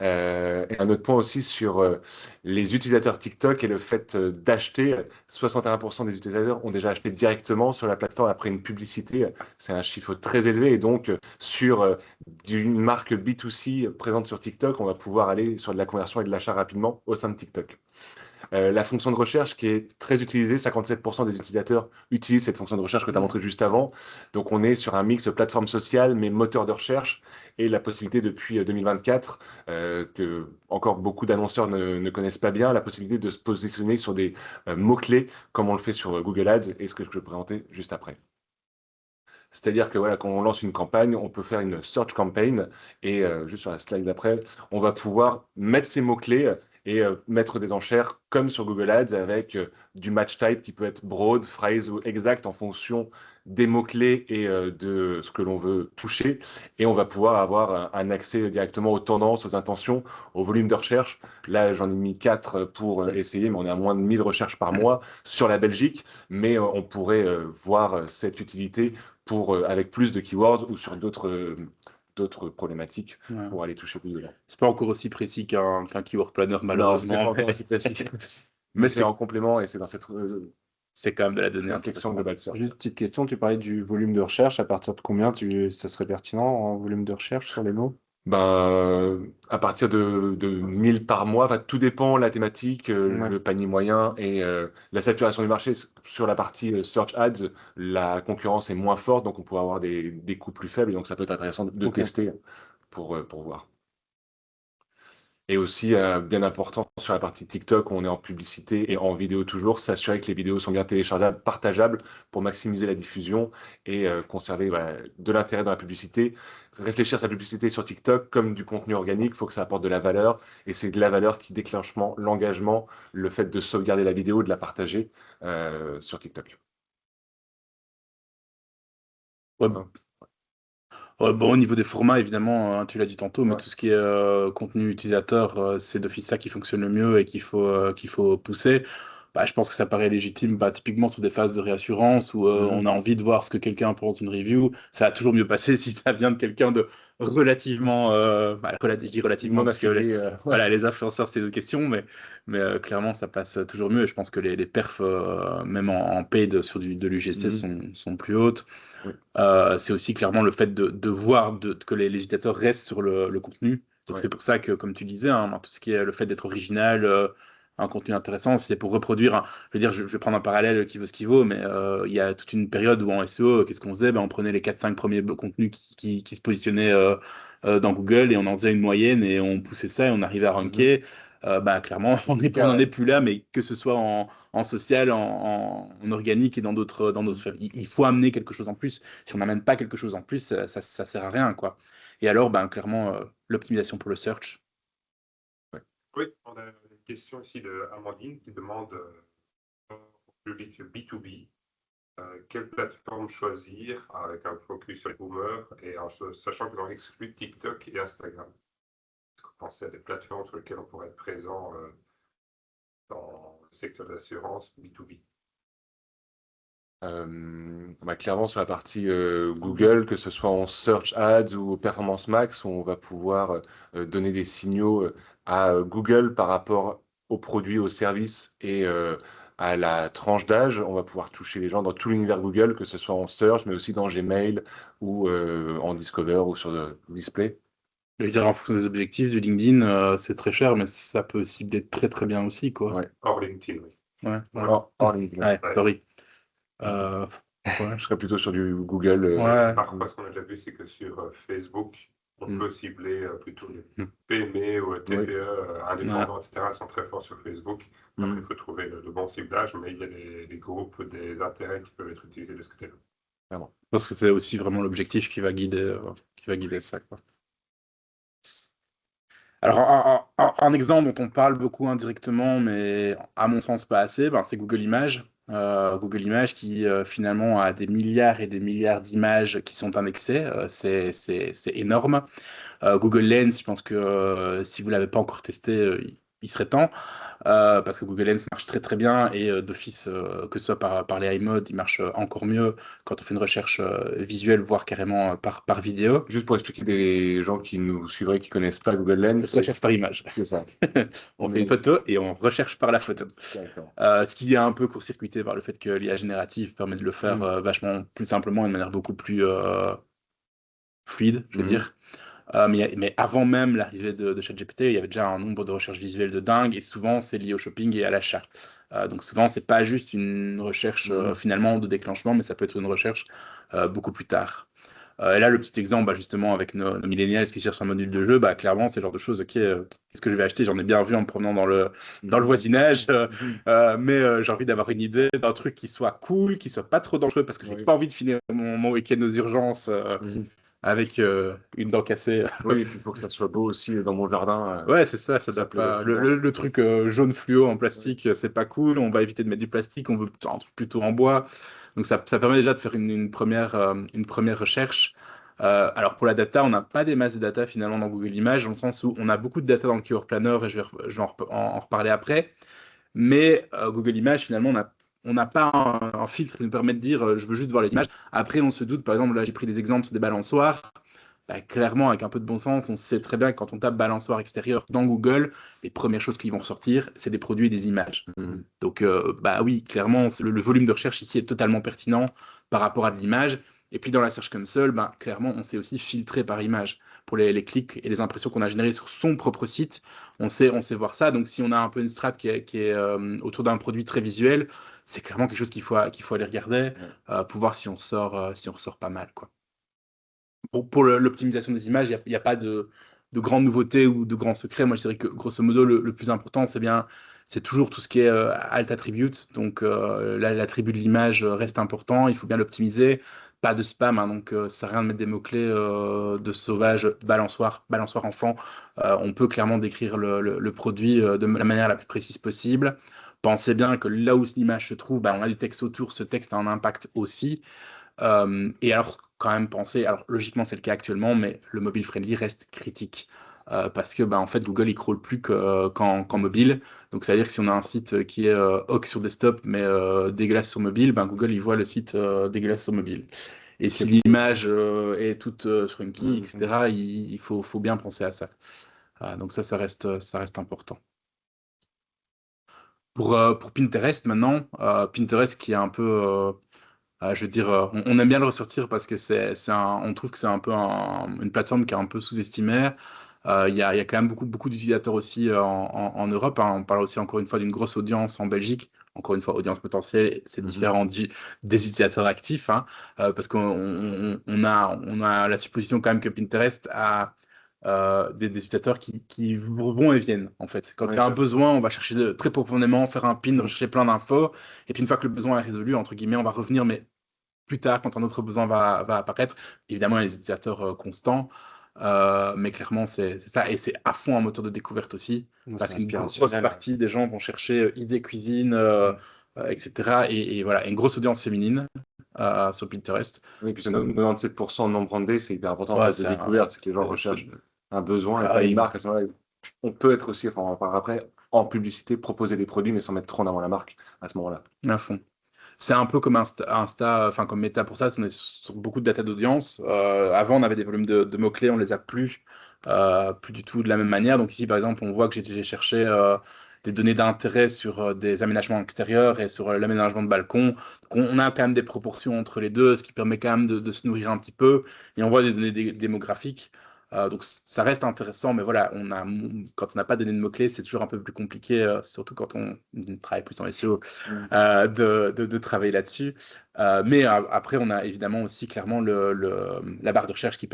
Et un autre point aussi sur les utilisateurs TikTok et le fait d'acheter. 61% des utilisateurs ont déjà acheté directement sur la plateforme après une publicité. C'est un chiffre très élevé. Et donc, sur d'une marque B2C présente sur TikTok, on va pouvoir aller sur de la conversion et de l'achat rapidement au sein de TikTok. La fonction de recherche qui est très utilisée, 57% des utilisateurs utilisent cette fonction de recherche que tu as montré juste avant. Donc on est sur un mix plateforme sociale, mais moteur de recherche, et la possibilité depuis 2024, que encore beaucoup d'annonceurs ne connaissent pas bien, la possibilité de se positionner sur des mots-clés, comme on le fait sur Google Ads, et ce que je vais présenter juste après. C'est-à-dire que voilà, quand on lance une campagne, on peut faire une search campaign et juste sur la slide d'après, on va pouvoir mettre ces mots-clés et mettre des enchères comme sur Google Ads avec du match type qui peut être broad, phrase ou exact en fonction des mots-clés et de ce que l'on veut toucher. Et on va pouvoir avoir un accès directement aux tendances, aux intentions, au volume de recherche. Là, j'en ai mis 4 pour essayer, mais on est à moins de 1000 recherches par mois sur la Belgique. Mais on pourrait voir cette utilité pour, avec plus de keywords ou sur d'autres problématiques Ouais. pour aller toucher plus de gens. C'est pas encore aussi précis qu'un keyword planner, Non, c'est pas malheureusement, encore aussi précis. mais Mais c'est en complément et c'est dans cette c'est quand même de la donnée réflexion intéressante. globale search. Juste petite question, tu parlais du volume de recherche. À partir de combien ça serait pertinent en volume de recherche sur les mots? À partir de 1000 par mois, enfin, tout dépend la thématique, Ouais. le panier moyen et la saturation du marché. Sur la partie search ads, la concurrence est moins forte, donc on pourra avoir des coûts plus faibles. Et donc ça peut être intéressant de Ok. tester pour voir. Et aussi, bien important sur la partie TikTok, où on est en publicité et en vidéo toujours, s'assurer que les vidéos sont bien téléchargeables, partageables pour maximiser la diffusion et conserver voilà, de l'intérêt dans la publicité. Réfléchir à sa publicité sur TikTok comme du contenu organique, il faut que ça apporte de la valeur et c'est de la valeur qui déclenche l'engagement, le fait de sauvegarder la vidéo, de la partager sur TikTok. Ouais, Hein. bon, au niveau des formats, évidemment, hein, tu l'as dit tantôt, mais Ouais. tout ce qui est contenu utilisateur, c'est d'office ça qui fonctionne le mieux et qu'il faut pousser. Bah, je pense que ça paraît légitime, bah, typiquement sur des phases de réassurance où on a envie de voir ce que quelqu'un pense d'une review. Ça va toujours mieux passer si ça vient de quelqu'un de relativement, je dis relativement Non parce que affilié, voilà, les influenceurs, c'est une autre question, mais clairement, ça passe toujours mieux. Et je pense que les perfs, même en paid sur de l'UGC, sont plus hautes. Oui. C'est aussi clairement le fait de voir que les législateurs restent sur le contenu. Donc Ouais. c'est pour ça que, comme tu disais, hein, tout ce qui est le fait d'être original, un contenu intéressant, c'est pour reproduire. Je veux dire, je vais prendre un parallèle qui vaut ce qu'il vaut, mais il y a toute une période où en SEO, qu'est-ce qu'on faisait? Ben, on prenait les 4-5 premiers contenus qui se positionnaient dans Google et on en faisait une moyenne et on poussait ça et on arrivait à ranker. Bah, clairement, on n'en est plus là, mais que ce soit en social, en organique et dans d'autres sphères. Il faut amener quelque chose en plus. Si on n'amène pas quelque chose en plus, ça sert à rien, quoi. Et alors, ben, clairement, l'optimisation pour le search. Oui, on a une question ici de Amandine qui demande au public B2B quelle plateforme choisir avec un focus sur les boomers et sachant qu'ils ont exclu TikTok et Instagram. Est-ce que vous pensez à des plateformes sur lesquelles on pourrait être présent dans le secteur de l'assurance B2B? Bah, clairement sur la partie Google, que ce soit en Search Ads ou Performance Max, on va pouvoir donner des signaux à Google par rapport aux produits, aux services et à la tranche d'âge. On va pouvoir toucher les gens dans tout l'univers Google, que ce soit en Search, mais aussi dans Gmail ou en Discover ou sur Display. Je veux dire, en fonction des objectifs du LinkedIn, c'est très cher, mais ça peut cibler très très bien aussi, quoi. Ouais. Hors LinkedIn, oui. Ouais, Hors LinkedIn. ouais, Ouais. sorry. Je serais plutôt sur du Google. Ouais. Parfois, ce qu'on a déjà vu, c'est que sur Facebook, on peut cibler plutôt les Mm. PME ou TPE indépendants, etc. Ils sont très forts sur Facebook. Après, il faut trouver le bon ciblage, mais il y a des groupes, des intérêts qui peuvent être utilisés de ce côté-là. Je pense que c'est aussi vraiment l'objectif qui va guider ça, quoi. Alors, un exemple dont on parle beaucoup indirectement, mais à mon sens pas assez, ben, c'est Google Images. Google Images qui finalement a des milliards et des milliards d'images qui sont indexées. C'est énorme. Google Lens, je pense que si vous ne l'avez pas encore testé, il serait temps. Parce que Google Lens marche très très bien et d'office, que ce soit par les iModes, il marche encore mieux quand on fait une recherche visuelle, voire carrément par vidéo. Juste pour expliquer des gens qui nous suivraient, qui connaissent pas Google Lens. Recherche par image. C'est ça. On fait une photo et on recherche par la photo. D'accord. Ce qui est un peu court-circuité par le fait que l'IA générative permet de le faire vachement plus simplement et de manière beaucoup plus fluide, je veux dire. Mais avant même l'arrivée de ChatGPT, il y avait déjà un nombre de recherches visuelles de dingue et souvent c'est lié au shopping et à l'achat. Donc souvent c'est pas juste une recherche finalement de déclenchement, mais ça peut être une recherche beaucoup plus tard. Et là, le petit exemple, bah, justement, avec nos millennials qui cherchent un module de jeu, bah, clairement, c'est le genre de choses, ok, qu'est-ce que je vais acheter? J'en ai bien vu en me promenant dans le voisinage, mais j'ai envie d'avoir une idée d'un truc qui soit cool, qui soit pas trop dangereux, parce que j'ai pas envie de finir mon week-end aux urgences avec une dent cassée. Oui, il faut que ça soit beau aussi dans mon jardin. Ouais, c'est ça, ça ça doit plaît pas. à tout le Le truc jaune fluo en plastique, c'est pas cool. On va éviter de mettre du plastique, on veut un truc plutôt en bois. Donc ça permet déjà de faire une première recherche. Alors pour la data, on n'a pas des masses de data finalement dans Google Images, dans le sens où on a beaucoup de data dans le Keyword Planner et je vais en reparler après. Mais Google Images, finalement, on n'a pas un filtre qui nous permet de dire je veux juste voir les images. Après, on se doute, par exemple, là j'ai pris des exemples sur des balançoires. Bah, clairement, avec un peu de bon sens, on sait très bien que quand on tape balançoire extérieur dans Google, les premières choses qui vont ressortir, c'est des produits et des images. Donc, bah oui, clairement, le volume de recherche ici est totalement pertinent par rapport à de l'image. Et puis dans la Search Console, bah, clairement, on sait aussi filtrer par image. Pour les clics et les impressions qu'on a générées sur son propre site, on sait voir ça. Donc si on a un peu une strat qui est autour d'un produit très visuel, c'est clairement quelque chose qu'il faut aller regarder pour voir si on ressort pas mal, quoi. Pour l'optimisation des images, il n'y a pas de grandes nouveautés ou de grands secrets. Moi, je dirais que grosso modo, le plus important, c'est toujours tout ce qui est alt attribute. Donc, l'attribut de l'image reste important. Il faut bien l'optimiser. Pas de spam, hein, donc ça sert à rien de mettre des mots-clés de sauvage, balançoire, balançoire enfant. On peut clairement décrire le produit de la manière la plus précise possible. Pensez bien que là où l'image se trouve, bah, on a du texte autour. Ce texte a un impact aussi. Et alors, quand même, penser, alors logiquement, c'est le cas actuellement, mais le mobile friendly reste critique. Parce que, bah, en fait, Google, il crawl plus qu'en mobile. Donc, ça veut dire que si on a un site qui est OK sur desktop, mais dégueulasse sur mobile, ben, Google, il voit le site dégueulasse sur mobile. Et si l'image est toute shrinky, etc., il faut bien penser à ça. Donc, ça reste important. Pour Pinterest, maintenant, Pinterest qui est un peu. Je veux dire, on aime bien le ressortir parce que on trouve que c'est un peu une plateforme qui est un peu sous-estimée. Il y a quand même beaucoup d'utilisateurs aussi en Europe, hein. On parle aussi encore une fois d'une grosse audience en Belgique. Encore une fois, audience potentielle, c'est différent des utilisateurs actifs, hein, parce qu'on a la supposition quand même que Pinterest a des utilisateurs qui vont et viennent, en fait. Quand il y a un besoin, on va chercher très profondément, faire un pin, rechercher plein d'infos. Et puis une fois que le besoin est résolu, entre guillemets, on va revenir, mais plus tard, quand un autre besoin va apparaître. Évidemment, il y a des utilisateurs constants, mais clairement, c'est ça. Et c'est à fond un moteur de découverte aussi, parce qu'une grosse partie des gens vont chercher idées cuisine, etc. Et voilà, une grosse audience féminine sur Pinterest. Oui, puis 97% de non brandé, c'est hyper important en Ouais, phase de découverte, c'est que les gens recherchent un besoin et pas une marque. À ce moment-là, on peut être aussi, enfin, on en parlera après, en publicité, proposer des produits, mais sans mettre trop en avant la marque à ce moment-là. À fond. C'est un peu comme Insta, enfin comme Meta pour ça, on est sur beaucoup de data d'audience. Avant, on avait des volumes de mots-clés, on les a plus du tout de la même manière. Donc ici, par exemple, on voit que j'ai cherché des données d'intérêt sur des aménagements extérieurs et sur l'aménagement de balcon. Donc on a quand même des proportions entre les deux, ce qui permet quand même de se nourrir un petit peu. Et on voit des données démographiques. Donc ça reste intéressant, mais voilà, quand on n'a pas de données de mots-clés, c'est toujours un peu plus compliqué, surtout quand on travaille plus en SEO, de travailler là-dessus. Mais après, on a évidemment aussi clairement la barre de recherche qui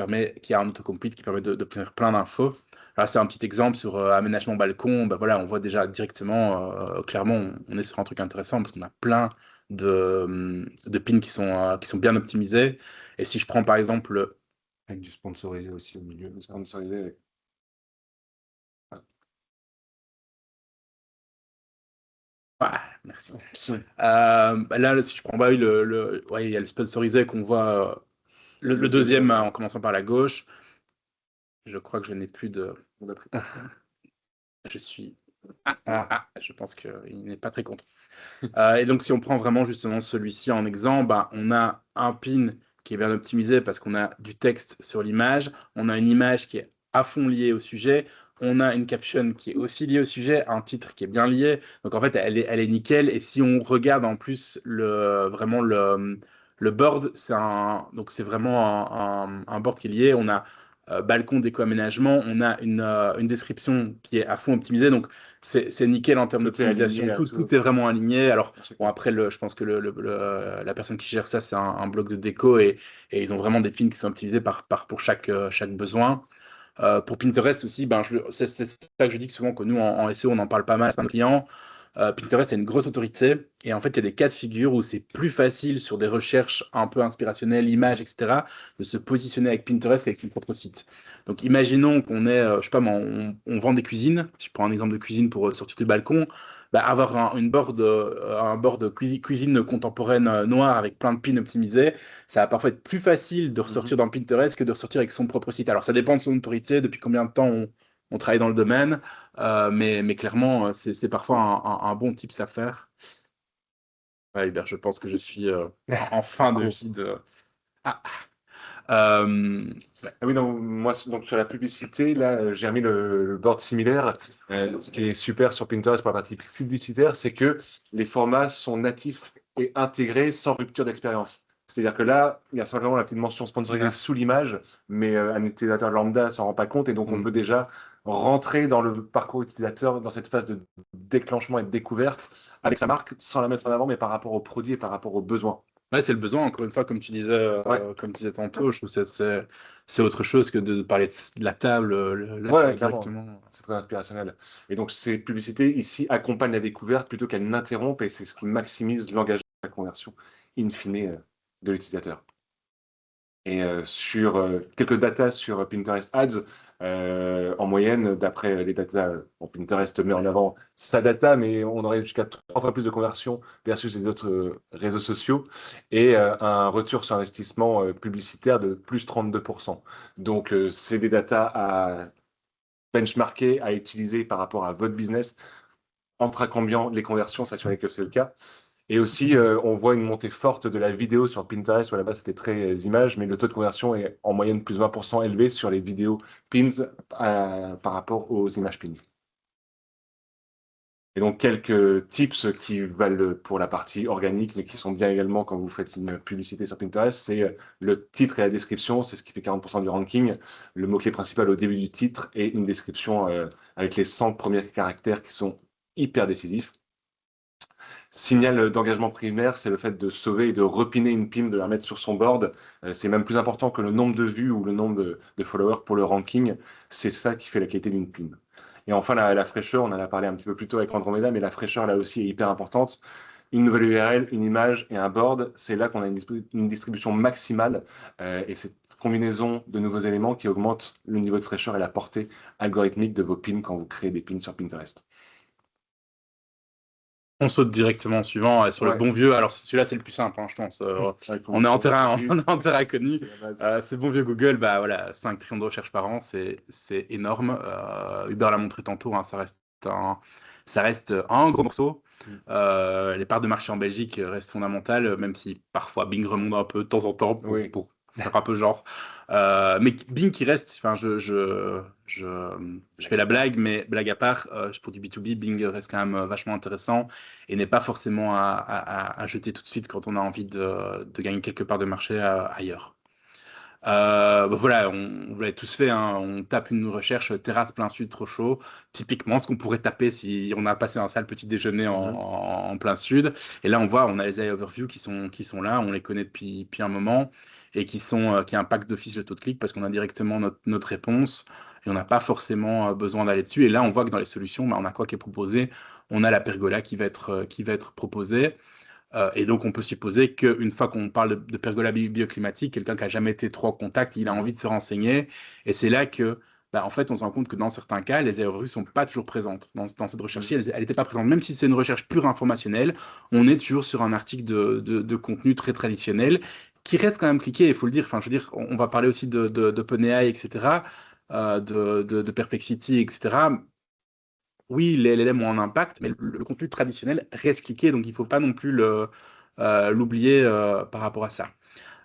a un autocomplete qui permet d'obtenir plein d'infos. Là, c'est un petit exemple sur aménagement balcon. Ben voilà, on voit déjà directement, clairement, on est sur un truc intéressant parce qu'on a plein de pins qui sont bien optimisés. Et si je prends par exemple Avec du sponsorisé aussi au milieu. Sponsorisé. Ouais, merci. Là, si je prends bah, oui, ouais, il y a le sponsorisé qu'on voit, le deuxième en commençant par la gauche. Je crois que je n'ai plus de batterie. Je suis. Je pense qu'il n'est pas très content. Et donc, si on prend vraiment justement celui-ci en exemple, bah, on a un pin qui est bien optimisé parce qu'on a du texte sur l'image, on a une image qui est à fond liée au sujet, on a une caption qui est aussi liée au sujet, un titre qui est bien lié. Donc, en fait, elle est nickel. Et si on regarde en plus vraiment le board, donc c'est vraiment un board qui est lié. On a balcon d'éco-aménagement, on a une description qui est à fond optimisée. Donc, c'est nickel en termes d'optimisation. Tout est vraiment aligné. Alors, bon, après, je pense que la personne qui gère ça, c'est un blog de déco et ils ont vraiment des pins qui sont optimisés pour chaque besoin. Pour Pinterest aussi, c'est ça que je dis que souvent que nous, en SEO, on en parle pas mal à nos clients. Pinterest est une grosse autorité et en fait, il y a des cas de figure où c'est plus facile sur des recherches un peu inspirationnelles, images, etc., de se positionner avec Pinterest qu'avec son propre site. Donc, imaginons qu'on est, je sais pas, on vend des cuisines. Si je prends un exemple de cuisine pour sortir du balcon, avoir un board cuisine contemporaine noire avec plein de pins optimisés, ça va parfois être plus facile de ressortir dans Pinterest que de ressortir avec son propre site. Alors, ça dépend de son autorité, depuis combien de temps on travaille dans le domaine. Mais clairement, c'est parfois un bon tips à faire. Ouais, Hubert, je pense que je suis en fin de vie de. Oui, donc, moi, donc, sur la publicité, là, j'ai mis le board similaire. Ce qui est super sur Pinterest pour la partie publicitaire, c'est que les formats sont natifs et intégrés sans rupture d'expérience. C'est-à-dire que là, il y a simplement la petite mention sponsorisée sous l'image, mais un utilisateur lambda ne s'en rend pas compte, et donc on peut déjà rentrer dans le parcours utilisateur, dans cette phase de déclenchement et de découverte avec sa marque, sans la mettre en avant, mais par rapport au produit et par rapport aux besoins. Ouais, c'est le besoin, encore une fois, Ouais, comme tu disais tantôt, je trouve que c'est autre chose que de parler de la table. Là, tu ouais, vas clairement. directement. C'est très inspirationnel. Et donc, ces publicités ici accompagnent la découverte plutôt qu'elles n'interrompent, et c'est ce qui maximise l'engagement et la conversion in fine de l'utilisateur. Et sur quelques datas sur Pinterest Ads, en moyenne, d'après les datas, bon, Pinterest met en avant sa data, mais on aurait jusqu'à 3 fois plus de conversions versus les autres réseaux sociaux, et un retour sur investissement publicitaire de plus 32%. Donc, c'est des datas à benchmarker, à utiliser par rapport à votre business, en traquant bien les conversions, s'assurer que c'est le cas. Et aussi, on voit une montée forte de la vidéo sur Pinterest, où à la base c'était très images, mais le taux de conversion est en moyenne plus 20% élevé sur les vidéos pins par rapport aux images pins. Et donc, quelques tips qui valent pour la partie organique, mais qui sont bien également quand vous faites une publicité sur Pinterest, c'est le titre et la description, c'est ce qui fait 40% du ranking, le mot-clé principal au début du titre et une description avec les 100 premiers caractères qui sont hyper décisifs. Signal d'engagement primaire, c'est le fait de sauver et de repiner une pin, de la mettre sur son board. C'est même plus important que le nombre de vues ou le nombre de followers pour le ranking. C'est ça qui fait la qualité d'une pin. Et enfin, la fraîcheur, on en a parlé un petit peu plus tôt avec Andromeda, mais la fraîcheur, là aussi, est hyper importante. Une nouvelle URL, une image et un board, c'est là qu'on a une distribution maximale. Et cette combinaison de nouveaux éléments qui augmente le niveau de fraîcheur et la portée algorithmique de vos pins quand vous créez des pins sur Pinterest. On saute directement au suivant, sur le Ouais. bon vieux. Alors, celui-là, c'est le plus simple, hein, je pense. On est en terrain, on est en terrain connu. C'est la base. C'est bon vieux Google, bah voilà, 5 trillions de recherches par an, c'est énorme. Hubert l'a montré tantôt, hein, ça reste un gros morceau. Mm. Les parts de marché en Belgique restent fondamentales, même si parfois Bing remonte un peu de temps en temps Oui. pour faire un peu genre. Mais Bing qui reste, enfin, je fais la blague, mais blague à part, pour du B2B, Bing reste quand même vachement intéressant et n'est pas forcément à jeter tout de suite quand on a envie de gagner quelque part de marché ailleurs. Bah voilà, vous l'avez tous fait, hein, on tape une recherche terrasse plein sud trop chaud, typiquement ce qu'on pourrait taper si on a passé un sale petit déjeuner en plein sud. Et là on voit, on a les AI overview qui sont là, on les connaît depuis un moment et qui impactent d'office le taux de clic parce qu'on a directement notre réponse et on n'a pas forcément besoin d'aller dessus. Et là on voit que dans les solutions, bah, on a quoi qui est proposé? On a la pergola qui va être proposée. Et donc, on peut supposer qu'une fois qu'on parle de pergola bioclimatique, quelqu'un qui n'a jamais été trop en contact, il a envie de se renseigner. Et c'est là que, bah, en fait, on se rend compte que dans certains cas, les erreurs ne sont pas toujours présentes. Dans cette recherche-ci, elle n'était pas présente. Même si c'est une recherche pure informationnelle, on est toujours sur un article de contenu très traditionnel qui reste quand même cliqué, il faut le dire. Enfin, je veux dire, on va parler aussi d'OpenAI, etc., de Perplexity, etc. Oui, les LLM ont un impact, mais le contenu traditionnel reste cliqué, donc il ne faut pas non plus l'oublier par rapport à ça.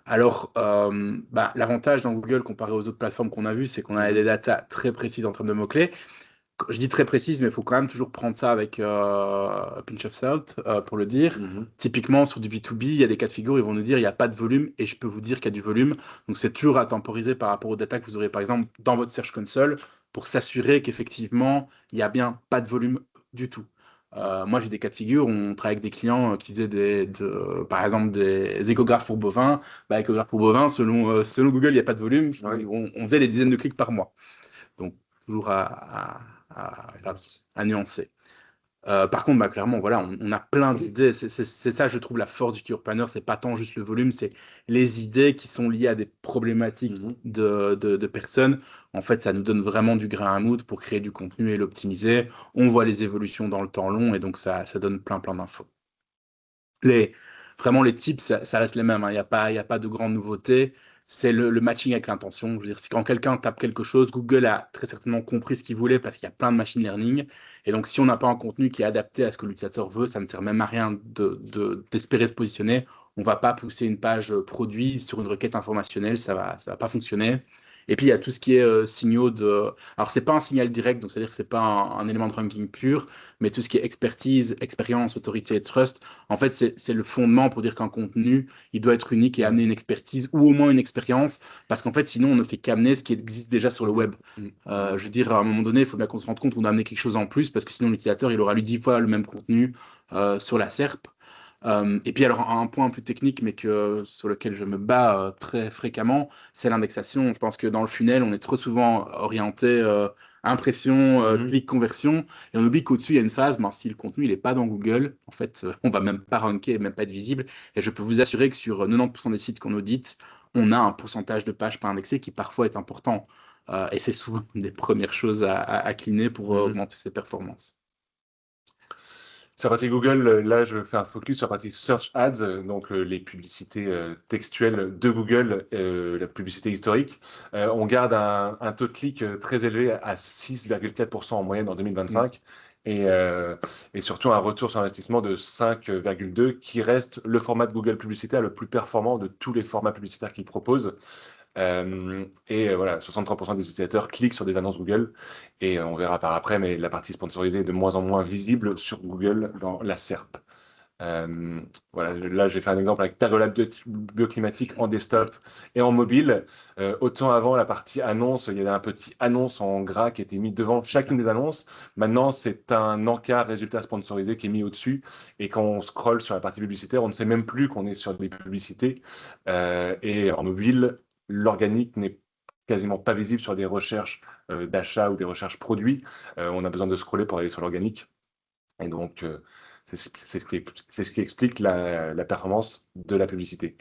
Alors, bah, l'avantage dans Google comparé aux autres plateformes qu'on a vues, c'est qu'on a des datas très précises en termes de mots-clés. Je dis très précises, mais il faut quand même toujours prendre ça avec a pinch of salt, pour le dire. Typiquement, sur du B2B, il y a des cas de figure, ils vont nous dire il n'y a pas de volume, et je peux vous dire qu'il y a du volume. Donc, c'est toujours à temporiser par rapport aux datas que vous aurez, par exemple, dans votre Search Console, pour s'assurer qu'effectivement, il n'y a bien pas de volume du tout. Moi, j'ai des cas de figure où on travaille avec des clients qui faisaient par exemple des échographes pour bovins. Bah, échographes pour bovins, selon Google, il n'y a pas de volume. Oui. On faisait des dizaines de clics par mois. Donc, toujours à nuancer. Par contre, bah, clairement, voilà, on a plein d'idées. C'est ça, je trouve, la force du Keyword Planner. C'est pas tant juste le volume, c'est les idées qui sont liées à des problématiques de personnes. En fait, ça nous donne vraiment du grain à moudre pour créer du contenu et l'optimiser. On voit les évolutions dans le temps long et donc ça donne plein d'infos. Vraiment, les tips, ça reste les mêmes, hein. Il y a pas de grandes nouveautés. C'est le matching avec l'intention. Je veux dire, si quand quelqu'un tape quelque chose, Google a très certainement compris ce qu'il voulait parce qu'il y a plein de machine learning. Et donc, si on n'a pas un contenu qui est adapté à ce que l'utilisateur veut, ça ne sert même à rien d'espérer se positionner. On ne va pas pousser une page produit sur une requête informationnelle, ça va pas fonctionner. Et puis, il y a tout ce qui est signaux de... Alors, c'est pas un signal direct, donc c'est-à-dire que c'est pas un élément de ranking pur, mais tout ce qui est expertise, expérience, autorité et trust, en fait, c'est le fondement pour dire qu'un contenu, il doit être unique et amener une expertise ou au moins une expérience, parce qu'en fait, sinon, on ne fait qu'amener ce qui existe déjà sur le web. Je veux dire, à un moment donné, il faut bien qu'on se rende compte qu'on a amené quelque chose en plus, parce que sinon, l'utilisateur, il aura lu 10 fois le même contenu sur la SERP. Et puis alors un point plus technique, mais sur lequel je me bats très fréquemment, c'est l'indexation. Je pense que dans le funnel, on est trop souvent orienté impression, clic, conversion, et on oublie qu'au-dessus, il y a une phase, ben, si le contenu il n'est pas dans Google, en fait, on va même pas ranker, même pas être visible. Et je peux vous assurer que sur 90% des sites qu'on audite, on a un pourcentage de pages pas indexées qui parfois est important. Et c'est souvent une des premières choses à cleaner pour augmenter ses performances. Sur la partie Google, là, je fais un focus sur la partie Search Ads, donc les publicités textuelles de Google, la publicité historique. On garde un taux de clic très élevé à 6,4% en moyenne en 2025 et surtout un retour sur investissement de 5,2 qui reste le format de Google publicitaire le plus performant de tous les formats publicitaires qu'il propose. Voilà, 63% des utilisateurs cliquent sur des annonces Google et on verra par après, mais la partie sponsorisée est de moins en moins visible sur Google dans la SERP. Voilà, là j'ai fait un exemple avec Pergola bioclimatique en desktop et en mobile. Autant avant la partie annonce, il y avait un petit annonce en gras qui était mis devant chacune des annonces. Maintenant c'est un encart résultat sponsorisé qui est mis au-dessus et quand on scrolle sur la partie publicitaire, on ne sait même plus qu'on est sur des publicités. Et en mobile, l'organique n'est quasiment pas visible sur des recherches d'achat ou des recherches produits. On a besoin de scroller pour aller sur l'organique. Et donc, c'est ce qui explique la performance de la publicité.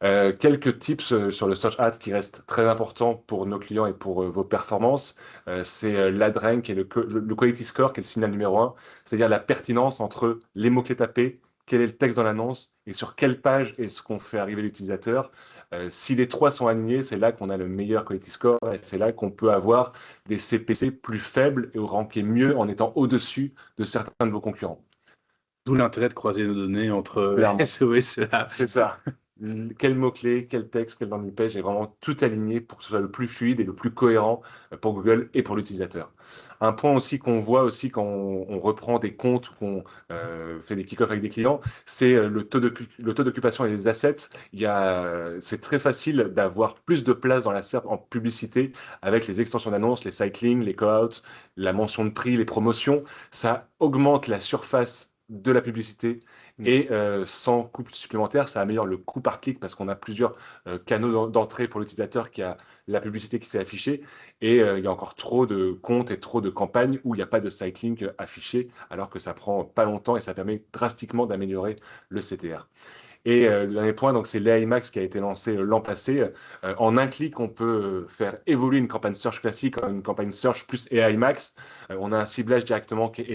Quelques tips sur le Search Ads qui restent très importants pour nos clients et pour vos performances. C'est l'AdRank et le Quality Score qui est le signal numéro 1, c'est-à-dire la pertinence entre les mots-clés tapés, quel est le texte dans l'annonce et sur quelle page est-ce qu'on fait arriver l'utilisateur. Si les trois sont alignés, c'est là qu'on a le meilleur Quality Score et c'est là qu'on peut avoir des CPC plus faibles et ranker mieux en étant au-dessus de certains de vos concurrents. D'où l'intérêt de croiser nos données entre Clairement. SEO et SEA. C'est ça. Quel mot-clé, quel texte, quel landing page est vraiment tout aligné pour que ce soit le plus fluide et le plus cohérent pour Google et pour l'utilisateur. Un point aussi qu'on voit aussi quand on reprend des comptes ou qu'on fait des kick-offs avec des clients, c'est le taux d'occupation et les assets. C'est très facile d'avoir plus de place dans la SERP en publicité avec les extensions d'annonces, les cycling, les call-outs, la mention de prix, les promotions. Ça augmente la surface de la publicité et sans coût supplémentaire, ça améliore le coût par clic parce qu'on a plusieurs canaux d'entrée pour l'utilisateur qui a la publicité qui s'est affichée et il y a encore trop de comptes et trop de campagnes où il n'y a pas de site-link affiché alors que ça prend pas longtemps et ça permet drastiquement d'améliorer le CTR. Et le dernier point, donc, c'est l'AI Max qui a été lancé l'an passé. En un clic, on peut faire évoluer une campagne search classique en une campagne search plus AI Max. On a un ciblage directement qui est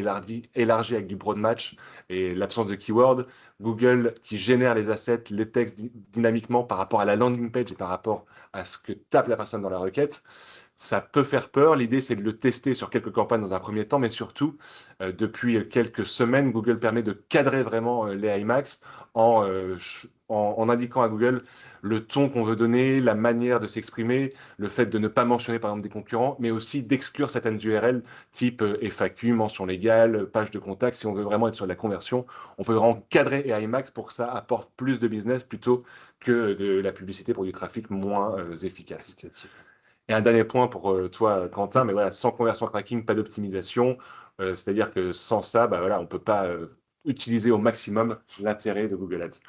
élargi avec du broad match et l'absence de keywords. Google qui génère les assets, les textes dynamiquement par rapport à la landing page et par rapport à ce que tape la personne dans la requête. Ça peut faire peur. L'idée, c'est de le tester sur quelques campagnes dans un premier temps, mais surtout, depuis quelques semaines, Google permet de cadrer vraiment les IMAX en indiquant à Google le ton qu'on veut donner, la manière de s'exprimer, le fait de ne pas mentionner par exemple des concurrents, mais aussi d'exclure certaines URL type FAQ, mention légale, page de contact. Si on veut vraiment être sur la conversion, on peut vraiment cadrer les IMAX pour que ça apporte plus de business plutôt que de la publicité pour du trafic moins efficace. Et un dernier point pour toi, Quentin, mais voilà, sans conversion tracking, pas d'optimisation. C'est-à-dire que sans ça, bah, voilà, on ne peut pas utiliser au maximum l'intérêt de Google Ads.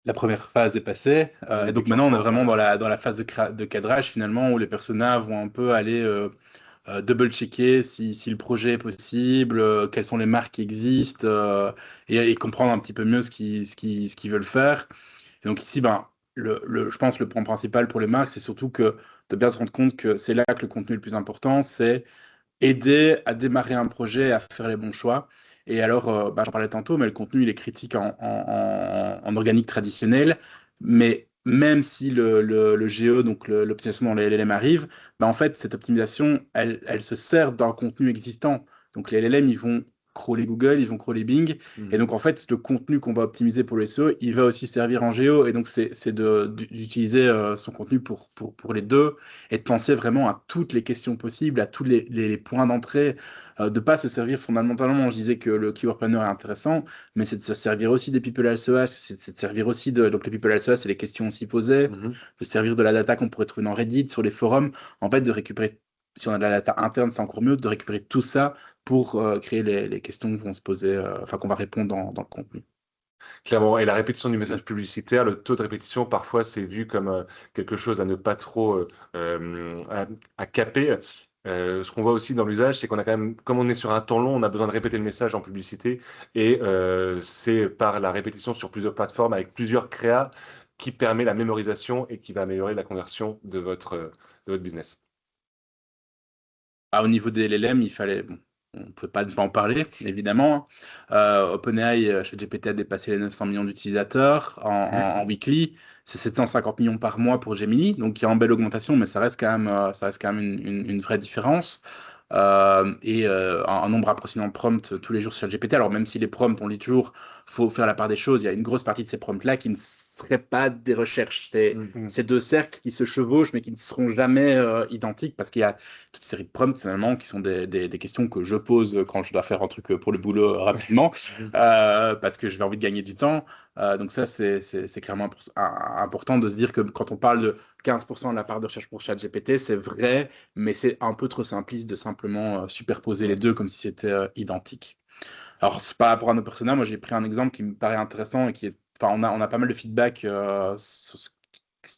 La première phase est passée, et donc maintenant on est vraiment dans la phase de cadrage finalement où les personas vont un peu aller double-checker si le projet est possible, quelles sont les marques qui existent, et comprendre un petit peu mieux ce qu'ils veulent faire. Et donc ici, ben, je pense que le point principal pour les marques, c'est surtout de bien se rendre compte que c'est là que le contenu est le plus important, c'est aider à démarrer un projet, à faire les bons choix. Et alors, j'en parlais tantôt, mais le contenu, il est critique en organique traditionnel. Mais même si le GE, donc l'optimisation dans les LLM arrive, bah, en fait, cette optimisation, elle se sert d'un contenu existant. Donc les LLM, ils vont crawler Google, ils vont crawler Bing. Et donc, en fait, le contenu qu'on va optimiser pour le SEO, il va aussi servir en géo. Et donc, c'est d'utiliser son contenu pour les deux et de penser vraiment à toutes les questions possibles, à tous les points d'entrée, de ne pas se servir fondamentalement. Je disais que le Keyword Planner est intéressant, mais c'est de se servir aussi des People SEO, c'est de servir aussi donc les People SEO, c'est les questions aussi posées, de servir de la data qu'on pourrait trouver dans Reddit, sur les forums, en fait, de récupérer si on a de la data interne, c'est encore mieux de récupérer tout ça pour créer les questions qui vont se poser, enfin qu'on va répondre dans le contenu. Clairement, et la répétition du message publicitaire, le taux de répétition, parfois, c'est vu comme quelque chose à ne pas trop à caper. Ce qu'on voit aussi dans l'usage, c'est qu'on a quand même, comme on est sur un temps long, on a besoin de répéter le message en publicité, et c'est par la répétition sur plusieurs plateformes avec plusieurs créas qui permet la mémorisation et qui va améliorer la conversion de votre business. Au niveau des LLM, il fallait, bon, on ne pouvait pas ne pas en parler, évidemment. OpenAI, ChatGPT a dépassé les 900 millions d'utilisateurs en weekly. C'est 750 millions par mois pour Gemini, donc il y a une belle augmentation, mais ça reste quand même une vraie différence. Un nombre impressionnant de prompts tous les jours sur ChatGPT. Alors même si les prompts, on lit toujours, faut faire la part des choses, il y a une grosse partie de ces prompts-là qui ne seraient pas des recherches. C'est deux cercles qui se chevauchent, mais qui ne seront jamais identiques, parce qu'il y a toute une série de prompts, finalement, qui sont des questions que je pose quand je dois faire un truc pour le boulot rapidement, parce que j'ai envie de gagner du temps. Donc ça, c'est clairement important de se dire que quand on parle de 15% de la part de recherche pour ChatGPT, c'est vrai, mais c'est un peu trop simpliste de simplement superposer les deux comme si c'était identique. Alors, par rapport à nos personnages, moi j'ai pris un exemple qui me paraît intéressant et qui est. Enfin, on a pas mal de feedback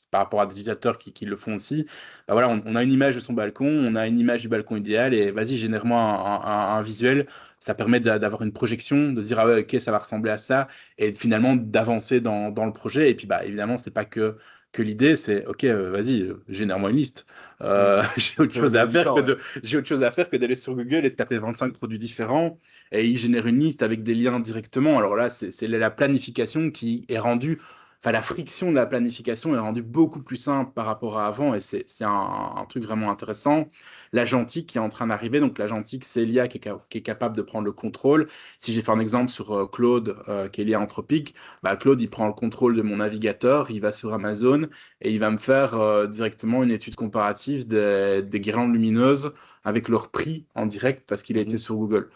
par rapport à des utilisateurs qui le font aussi. Bah voilà, on a une image de son balcon, on a une image du balcon idéal et vas-y, génère-moi un visuel. Ça permet d'avoir une projection, de se dire, ah ouais, ok, ça va ressembler à ça et finalement d'avancer dans le projet. Et puis, bah évidemment, c'est pas que l'idée, c'est ok, vas-y, génère-moi une liste. J'ai autre chose à faire j'ai autre chose à faire que d'aller sur Google et de taper 25 produits différents et il génère une liste avec des liens directement. Alors là, c'est la planification qui est rendue, enfin la friction de la planification est rendue beaucoup plus simple par rapport à avant et c'est un truc vraiment intéressant. L'agentique qui est en train d'arriver, donc l'agentique, c'est l'IA qui est capable de prendre le contrôle. Si j'ai fait un exemple sur Claude, qui est l'IA anthropique, bah Claude, il prend le contrôle de mon navigateur, il va sur Amazon et il va me faire directement une étude comparative des guirlandes lumineuses avec leur prix en direct parce qu'il a été sur Google.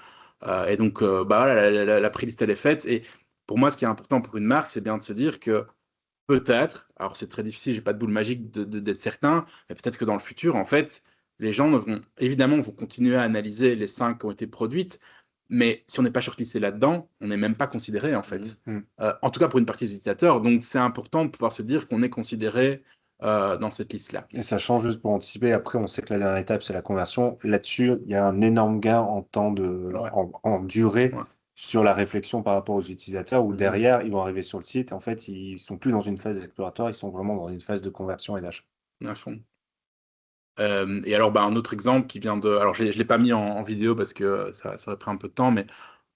Et donc, bah, voilà, la pré-liste, elle est faite. Et pour moi, ce qui est important pour une marque, c'est bien de se dire que peut-être, alors c'est très difficile, j'ai pas de boule magique d'être certain, mais peut-être que dans le futur, en fait, les gens vont, évidemment, vont continuer à analyser les 5 qui ont été produites, mais si on n'est pas shortlisté là-dedans, on n'est même pas considéré, en fait. En tout cas, pour une partie des utilisateurs. Donc, c'est important de pouvoir se dire qu'on est considéré dans cette liste-là. Et ça change juste pour anticiper. Après, on sait que la dernière étape, c'est la conversion. Là-dessus, il y a un énorme gain en temps Ouais. en durée Ouais. sur la réflexion par rapport aux utilisateurs, où derrière, ils vont arriver sur le site. En fait, ils sont plus dans une phase exploratoire, ils sont vraiment dans une phase de conversion et d'achat. À fond. Et alors, bah, un autre exemple qui vient de. Alors, je ne l'ai pas mis en vidéo parce que ça aurait pris un peu de temps, mais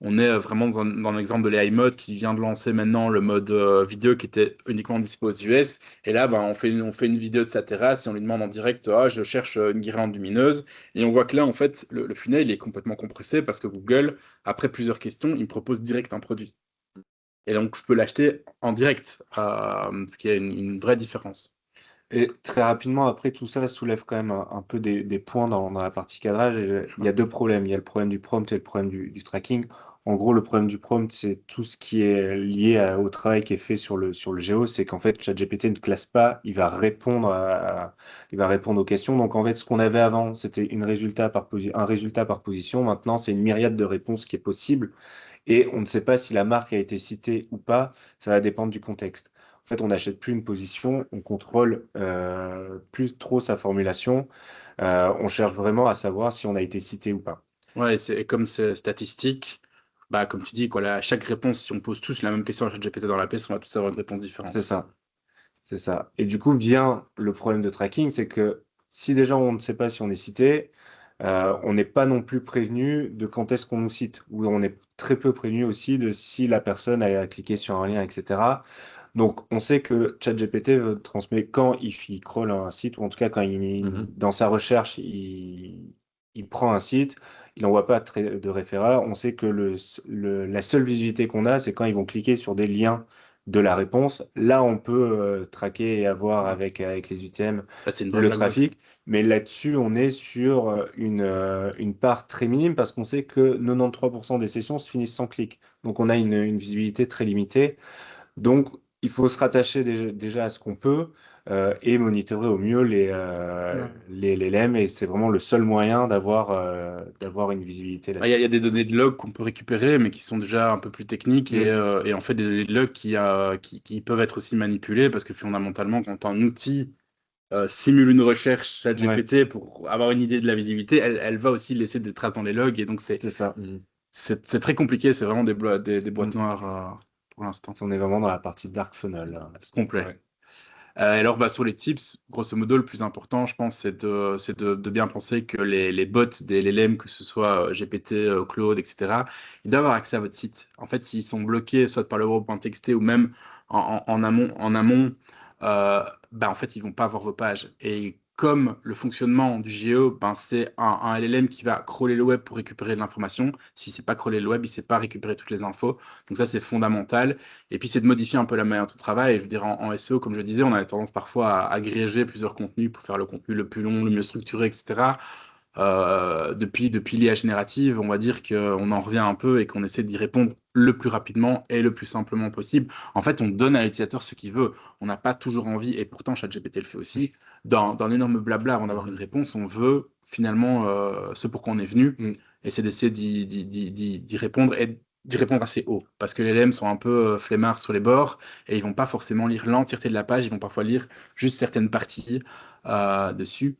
on est vraiment dans un exemple de l'AI Mode qui vient de lancer maintenant le mode vidéo qui était uniquement dispo aux US. Et là, bah, on fait une vidéo de sa terrasse et on lui demande en direct, ah, je cherche une guirlande lumineuse. Et on voit que là, en fait, le funnel il est complètement compressé parce que Google, après plusieurs questions, il me propose direct un produit. Et donc, je peux l'acheter en direct, ce qui est une vraie différence. Et très rapidement, après, tout ça soulève quand même un peu des points dans la partie cadrage. Et il y a deux problèmes. Il y a le problème du prompt et le problème du tracking. En gros, le problème du prompt, c'est tout ce qui est lié au travail qui est fait sur le géo. C'est qu'en fait, ChatGPT ne classe pas, il va répondre il va répondre aux questions. Donc, en fait, ce qu'on avait avant, c'était un résultat par position. Maintenant, c'est une myriade de réponses qui est possible. Et on ne sait pas si la marque a été citée ou pas. Ça va dépendre du contexte. En fait, on n'achète plus une position, on contrôle plus trop sa formulation. On cherche vraiment à savoir si on a été cité ou pas. Ouais, et comme c'est statistique, bah, comme tu dis, quoi, là, à chaque réponse, si on pose tous la même question à ChatGPT dans la pièce, on va tous avoir une réponse différente. C'est ça. C'est ça. Et du coup, vient le problème de tracking, c'est que si déjà on ne sait pas si on est cité, on n'est pas non plus prévenu de quand est-ce qu'on nous cite, ou on est très peu prévenu aussi de si la personne a cliqué sur un lien, etc. Donc, on sait que ChatGPT transmet quand il crawl un site, ou en tout cas quand dans sa recherche, il prend un site, il n'envoie pas de référeur. On sait que la seule visibilité qu'on a, c'est quand ils vont cliquer sur des liens de la réponse. Là, on peut traquer et avoir avec les UTM Là, c'est une vraie le black box. trafic. Mais là-dessus, on est sur une part très minime parce qu'on sait que 93% des sessions se finissent sans clic. Donc, on a une visibilité très limitée. Donc, il faut se rattacher déjà à ce qu'on peut et monitorer au mieux les LEM, et c'est vraiment le seul moyen d'avoir une visibilité Il y, a là-dessus. il y a des données de log qu'on peut récupérer, mais qui sont déjà un peu plus techniques et en fait des données de log qui peuvent être aussi manipulées parce que fondamentalement, quand un outil simule une recherche ChatGPT pour avoir une idée de la visibilité, elle va aussi laisser des traces dans les logs et donc C'est ça. c'est très compliqué, c'est vraiment des boîtes Mm. noires pour l'instant. On est vraiment dans la partie Dark Funnel, là. Complet. Ouais. Alors, sur les tips, grosso modo, le plus important, je pense, c'est de bien penser que les bots des LLM, que ce soit GPT, Claude, etc., ils doivent avoir accès à votre site. En fait, s'ils sont bloqués, soit par l'euro.txt ou même en amont, en fait, ils vont pas voir vos pages. Et comme le fonctionnement du GEO, c'est un LLM qui va crawler le web pour récupérer de l'information. Si c'est pas crawler le web, il sait pas récupérer toutes les infos. Donc ça, c'est fondamental. Et puis, c'est de modifier un peu la manière de travail. Et je veux dire, en SEO, comme je le disais, on a tendance parfois à agréger plusieurs contenus pour faire le contenu le plus long, le mieux structuré, etc. Depuis l'IA générative, on va dire qu'on en revient un peu et qu'on essaie d'y répondre le plus rapidement et le plus simplement possible. En fait, on donne à l'utilisateur ce qu'il veut. On n'a pas toujours envie, et pourtant ChatGPT le fait aussi, dans l'énorme blabla avant d'avoir une réponse, on veut finalement ce pour quoi on est venu, et c'est d'essayer d'y répondre et d'y répondre assez haut, parce que les LM sont un peu flemmards sur les bords, et ils vont pas forcément lire l'entièreté de la page, ils vont parfois lire juste certaines parties dessus.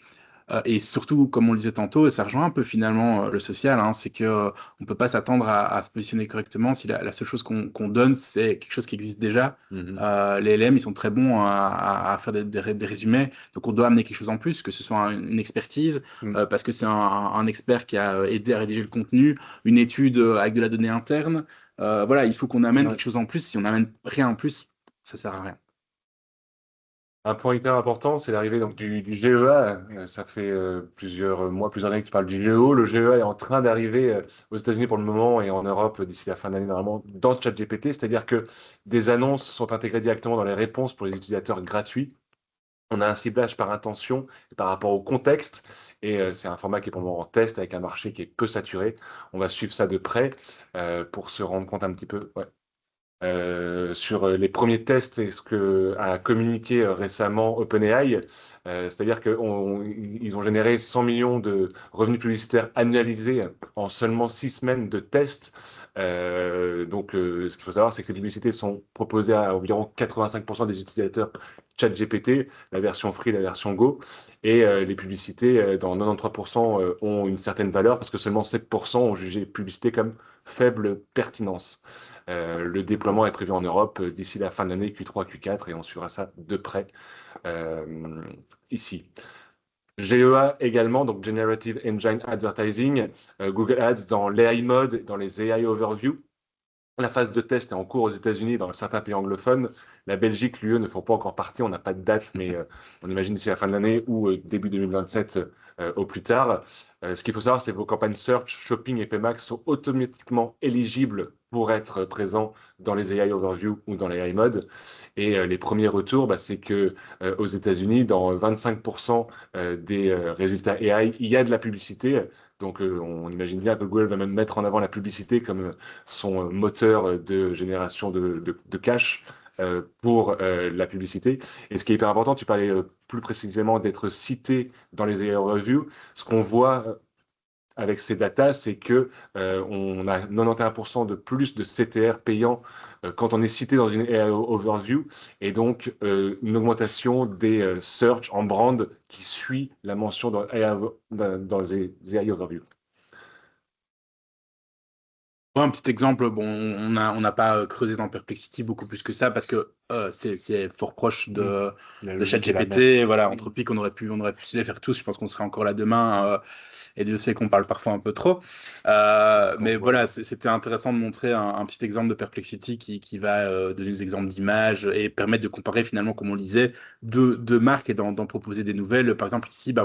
Et surtout, comme on le disait tantôt, et ça rejoint un peu finalement le social, hein, c'est que on peut pas s'attendre à se positionner correctement si la seule chose qu'on donne, c'est quelque chose qui existe déjà. Les LM, ils sont très bons à faire des résumés, donc on doit amener quelque chose en plus, que ce soit une expertise, parce que c'est un expert qui a aidé à rédiger le contenu, une étude avec de la donnée interne. Voilà, il faut qu'on amène quelque chose en plus. Si on n'amène rien en plus, ça sert à rien. Un point hyper important, c'est l'arrivée donc du GEA. Ça fait plusieurs mois, plusieurs années que tu parles du GEO. Le GEA est en train d'arriver aux États-Unis pour le moment et en Europe d'ici la fin de l'année, normalement, dans ChatGPT. C'est-à-dire que des annonces sont intégrées directement dans les réponses pour les utilisateurs gratuits. On a un ciblage par intention par rapport au contexte, et c'est un format qui est pour le moment en test avec un marché qui est peu saturé. On va suivre ça de près pour se rendre compte un petit peu. Ouais. Sur les premiers tests et ce que a communiqué récemment OpenAI, c'est-à-dire qu'ils ont généré 100 millions de revenus publicitaires annualisés en seulement 6 semaines de tests. Ce qu'il faut savoir, c'est que ces publicités sont proposées à environ 85% des utilisateurs ChatGPT, la version free, la version Go, et les publicités dans 93% ont une certaine valeur parce que seulement 7% ont jugé publicité comme faible pertinence. Le déploiement est prévu en Europe d'ici la fin de l'année, Q3, Q4, et on suivra ça de près ici. GEA également, donc Generative Engine Advertising, Google Ads dans l'AI Mode, dans les AI Overview. La phase de test est en cours aux États-Unis, dans certains pays anglophones. La Belgique, l'UE ne font pas encore partie, on n'a pas de date, mais on imagine d'ici la fin de l'année ou début 2027 au plus tard. Ce qu'il faut savoir, c'est que vos campagnes Search, Shopping et PMax sont automatiquement éligibles pour être présents dans les AI Overview ou dans les AI Mode. Et les premiers retours, c'est que aux États-Unis, dans 25% des résultats AI, il y a de la publicité. Donc, on imagine bien que Google va même mettre en avant la publicité comme son moteur de génération de cash pour la publicité. Et ce qui est hyper important, tu parlais plus précisément d'être cité dans les AI Reviews. Ce qu'on voit avec ces datas, c'est que on a 91% de plus de CTR payants quand on est cité dans une AI Overview, et donc une augmentation des search en brand qui suit la mention dans les AI Overview. Ouais, un petit exemple, bon, on n'a pas creusé dans Perplexity beaucoup plus que ça parce que c'est fort proche de La de logique est la même. ChatGPT. Voilà, Anthropic, on aurait pu se les faire tous. Je pense qu'on serait encore là demain. Et Dieu sait qu'on parle parfois un peu trop. Mais voilà, c'était intéressant de montrer un petit exemple de Perplexity qui va donner des exemples d'images et permettre de comparer finalement, comme on le disait, deux marques et d'en proposer des nouvelles. Par exemple, ici,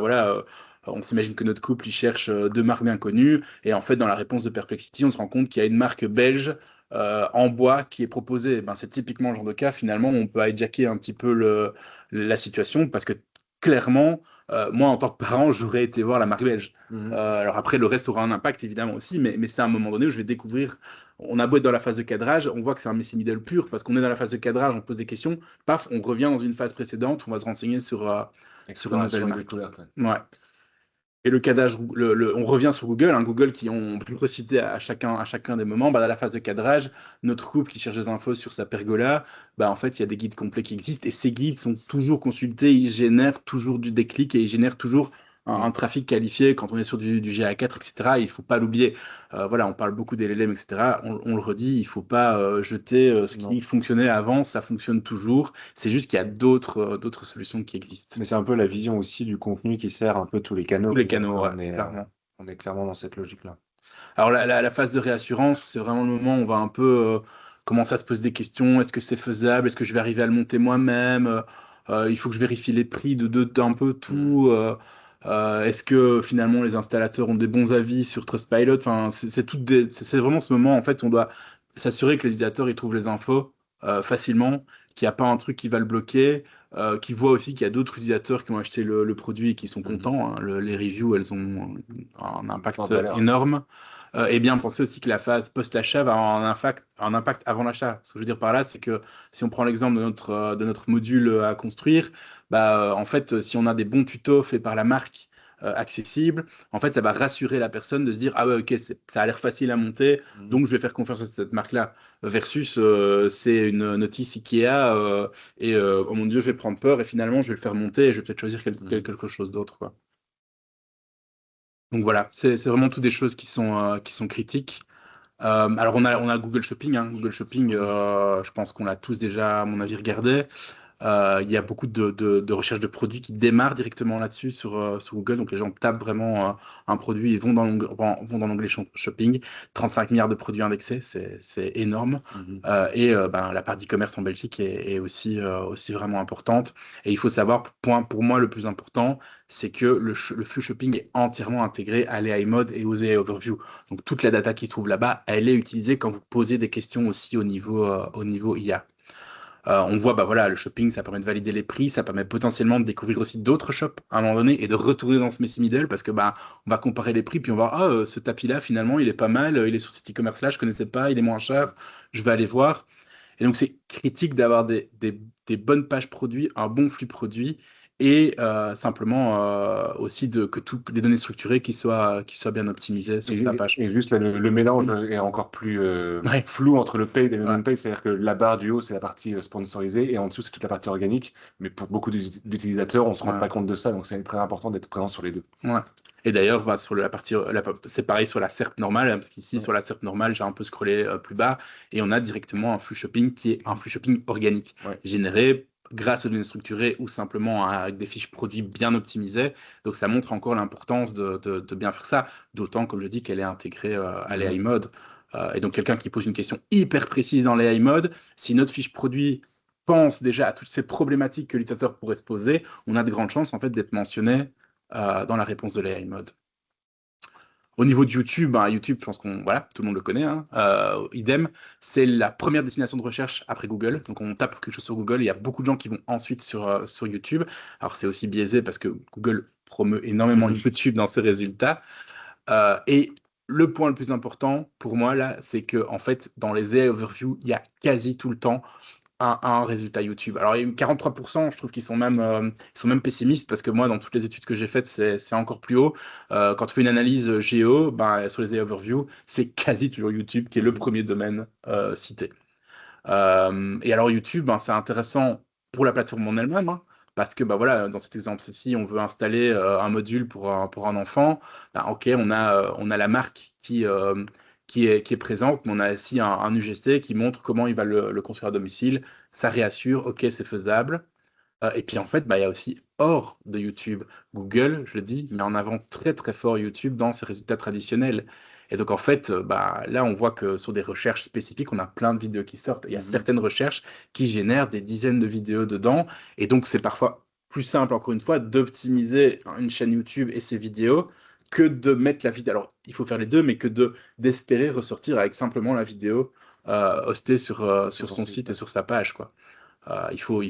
on s'imagine que notre couple, il cherche deux marques bien connues. Et en fait, dans la réponse de Perplexity, on se rend compte qu'il y a une marque belge en bois qui est proposée. C'est typiquement le genre de cas, finalement, où on peut hijacker un petit peu la situation parce que clairement, moi, en tant que parent, j'aurais été voir la marque belge. Mhm. Alors après, le reste aura un impact, évidemment, aussi, mais c'est à un moment donné où je vais découvrir... On a beau être dans la phase de cadrage, on voit que c'est un Messi Middle pur, parce qu'on est dans la phase de cadrage, on pose des questions, paf, on revient dans une phase précédente, on va se renseigner sur une nouvelle Exploration et marque. découverte. Ouais. Et le cadrage, on revient sur Google, hein, Google qui ont pu reciter à chacun des moments, bah, dans la phase de cadrage, notre couple qui cherche des infos sur sa pergola, bah, en fait, il y a des guides complets qui existent et ces guides sont toujours consultés, ils génèrent toujours du déclic et ils génèrent toujours un trafic qualifié quand on est sur du GA4, etc. Il ne faut pas l'oublier. Voilà, on parle beaucoup des LLM, etc. On le redit, il ne faut pas jeter ce Non. qui fonctionnait avant, ça fonctionne toujours. C'est juste qu'il y a d'autres solutions qui existent. Mais c'est un peu la vision aussi du contenu qui sert un peu tous les canaux. Tous les canaux, ouais, On clairement. on est clairement dans cette logique-là. Alors la phase de réassurance, c'est vraiment le moment où on va un peu commencer à se poser des questions. Est-ce que c'est faisable? Est-ce que je vais arriver à le monter moi-même? Il faut que je vérifie les prix d'un peu tout. Est-ce que finalement les installateurs ont des bons avis sur Trustpilot? Enfin, c'est vraiment ce moment, en fait, on doit s'assurer que l'utilisateur il trouve les infos facilement, qu'il n'y a pas un truc qui va le bloquer, qu'il voit aussi qu'il y a d'autres utilisateurs qui ont acheté le produit et qui sont contents, hein. Les reviews, elles ont un impact Forte valeur. énorme. Et bien penser aussi que la phase post-achat va avoir un impact avant l'achat. Ce que je veux dire par là, c'est que si on prend l'exemple de notre module à construire, bah, en fait, si on a des bons tutos faits par la marque accessibles, en fait, ça va rassurer la personne de se dire, ah ouais, ok, ça a l'air facile à monter, donc je vais faire confiance à cette marque-là. Versus, c'est une notice Ikea, et oh mon Dieu, je vais prendre peur, et finalement, je vais le faire monter, et je vais peut-être choisir quelque chose d'autre, quoi. Donc voilà, c'est vraiment toutes des choses qui sont critiques. Alors on a Google Shopping, hein. Google Shopping, je pense qu'on l'a tous déjà, à mon avis, regardé. Il y a beaucoup de recherches de produits qui démarrent directement là-dessus sur Google. Donc les gens tapent vraiment un produit et vont dans l'onglet shopping. 35 milliards de produits indexés, c'est énorme. Ben, la part d'e-commerce en Belgique est aussi vraiment importante. Et il faut savoir, point pour moi le plus important, c'est que le flux shopping est entièrement intégré à l'AI Mode et aux AI Overview. Donc toute la data qui se trouve là-bas, elle est utilisée quand vous posez des questions aussi au niveau IA. On voit, bah voilà, le shopping, ça permet de valider les prix, ça permet potentiellement de découvrir aussi d'autres shops à un moment donné et de retourner dans ce Messi Middle parce que bah on va comparer les prix puis on va voir, ah, ce tapis-là, finalement, il est pas mal, il est sur cet e-commerce-là, je connaissais pas, il est moins cher, je vais aller voir. Et donc, c'est critique d'avoir des bonnes pages produits, un bon flux produit et simplement aussi que toutes les données structurées qui soient bien optimisées sur sa page. Et juste là, le mélange est encore plus Ouais. flou entre le paid et le Ouais. non-paid, c'est-à-dire que la barre du haut, c'est la partie sponsorisée et en dessous, c'est toute la partie organique. Mais pour beaucoup d'utilisateurs, on ne se rend Ouais. pas compte de ça, donc c'est très important d'être présent sur les deux. Ouais. Et d'ailleurs, bah, sur c'est pareil sur la SERP normale, hein, parce qu'ici, Ouais. sur la SERP normale, j'ai un peu scrollé plus bas, et on a directement un flux shopping qui est un flux shopping organique, Ouais. généré grâce aux données structurées ou simplement avec des fiches produits bien optimisées. Donc ça montre encore l'importance de bien faire ça, d'autant, comme je dis, qu'elle est intégrée à l'AI Mode. Et donc quelqu'un qui pose une question hyper précise dans l'AI Mode, si notre fiche produit pense déjà à toutes ces problématiques que l'utilisateur pourrait se poser, on a de grandes chances en fait d'être mentionné dans la réponse de l'AI Mode. Au niveau de YouTube, hein, YouTube, je pense voilà, tout le monde le connaît, hein, idem, c'est la première destination de recherche après Google. Donc on tape quelque chose sur Google, et il y a beaucoup de gens qui vont ensuite sur YouTube. Alors c'est aussi biaisé parce que Google promeut énormément YouTube dans ses résultats. Et le point le plus important pour moi là, c'est que en fait, dans les AI Overview, il y a quasi tout le temps un résultat YouTube. Alors, il y a 43%, je trouve qu'ils sont même pessimistes parce que moi, dans toutes les études que j'ai faites, c'est encore plus haut. Quand tu fais une analyse géo, ben, sur les AI Overview, c'est quasi toujours YouTube qui est le premier domaine cité. Et alors, YouTube, ben, c'est intéressant pour la plateforme en elle-même, hein, parce que bah, voilà, dans cet exemple-ci, on veut installer un module pour un enfant. Ben, ok, on a la marque qui est présente, mais on a aussi un UGC qui montre comment il va le construire à domicile. Ça réassure, ok, c'est faisable. Et puis en fait, bah, il y a aussi hors de YouTube, Google, je le dis, met en avant très très fort YouTube dans ses résultats traditionnels. Et donc en fait, bah, là on voit que sur des recherches spécifiques, on a plein de vidéos qui sortent. Il y a certaines recherches qui génèrent des dizaines de vidéos dedans. Et donc c'est parfois plus simple, encore une fois, d'optimiser une chaîne YouTube et ses vidéos que de mettre la vidéo. Alors il faut faire les deux, mais que d'espérer ressortir avec simplement la vidéo hostée sur son site et sur sa page, quoi. il faut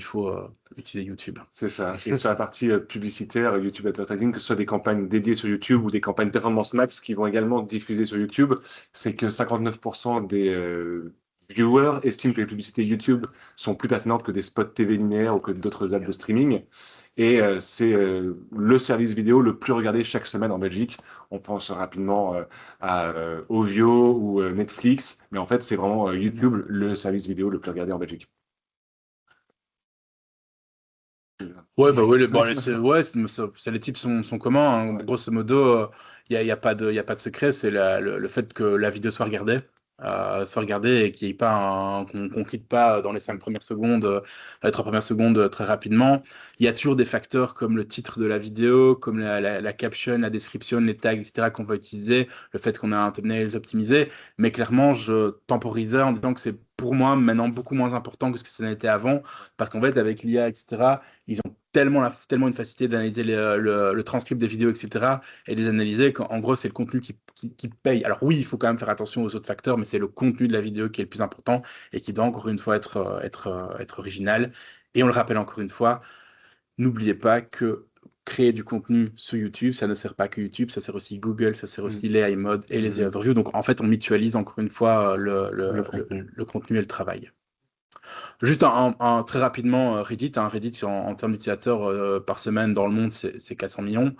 utiliser YouTube. C'est ça. Et sur la partie publicitaire, YouTube Advertising, que ce soit des campagnes dédiées sur YouTube ou des campagnes Performance Max qui vont également diffuser sur YouTube, c'est que 59% des viewers estiment que les publicités YouTube sont plus pertinentes que des spots TV linéaires ou que d'autres apps de streaming. Et c'est le service vidéo le plus regardé chaque semaine en Belgique. On pense rapidement à Ovio ou Netflix, mais en fait, c'est vraiment YouTube le service vidéo le plus regardé en Belgique. Ouais, bah ouais, les types sont communs, hein. Grosso modo, il y a pas de secret, c'est le fait que la vidéo soit regardée. Et qu'il y ait pas qu'on quitte pas dans les 5 premières secondes, les 3 premières secondes très rapidement. Il y a toujours des facteurs comme le titre de la vidéo, comme la caption, la description, les tags, etc. qu'on va utiliser, le fait qu'on a un thumbnail optimisé. Mais clairement, je temporisais en disant que c'est pour moi maintenant beaucoup moins important que ce que ça n'était avant, parce qu'en fait, avec l'IA, etc., ils ont tellement une facilité d'analyser le transcript des vidéos, etc., et les analyser qu'en gros, c'est le contenu qui paye. Alors oui, il faut quand même faire attention aux autres facteurs, mais c'est le contenu de la vidéo qui est le plus important et qui doit encore une fois être original. Et on le rappelle encore une fois, n'oubliez pas que créer du contenu sur YouTube, ça ne sert pas que YouTube, ça sert aussi Google, ça sert aussi les iMod et les overviews. Donc en fait, on mutualise encore une fois le contenu et le travail. Juste très rapidement, Reddit, Reddit en termes d'utilisateurs par semaine dans le monde, c'est 400 millions.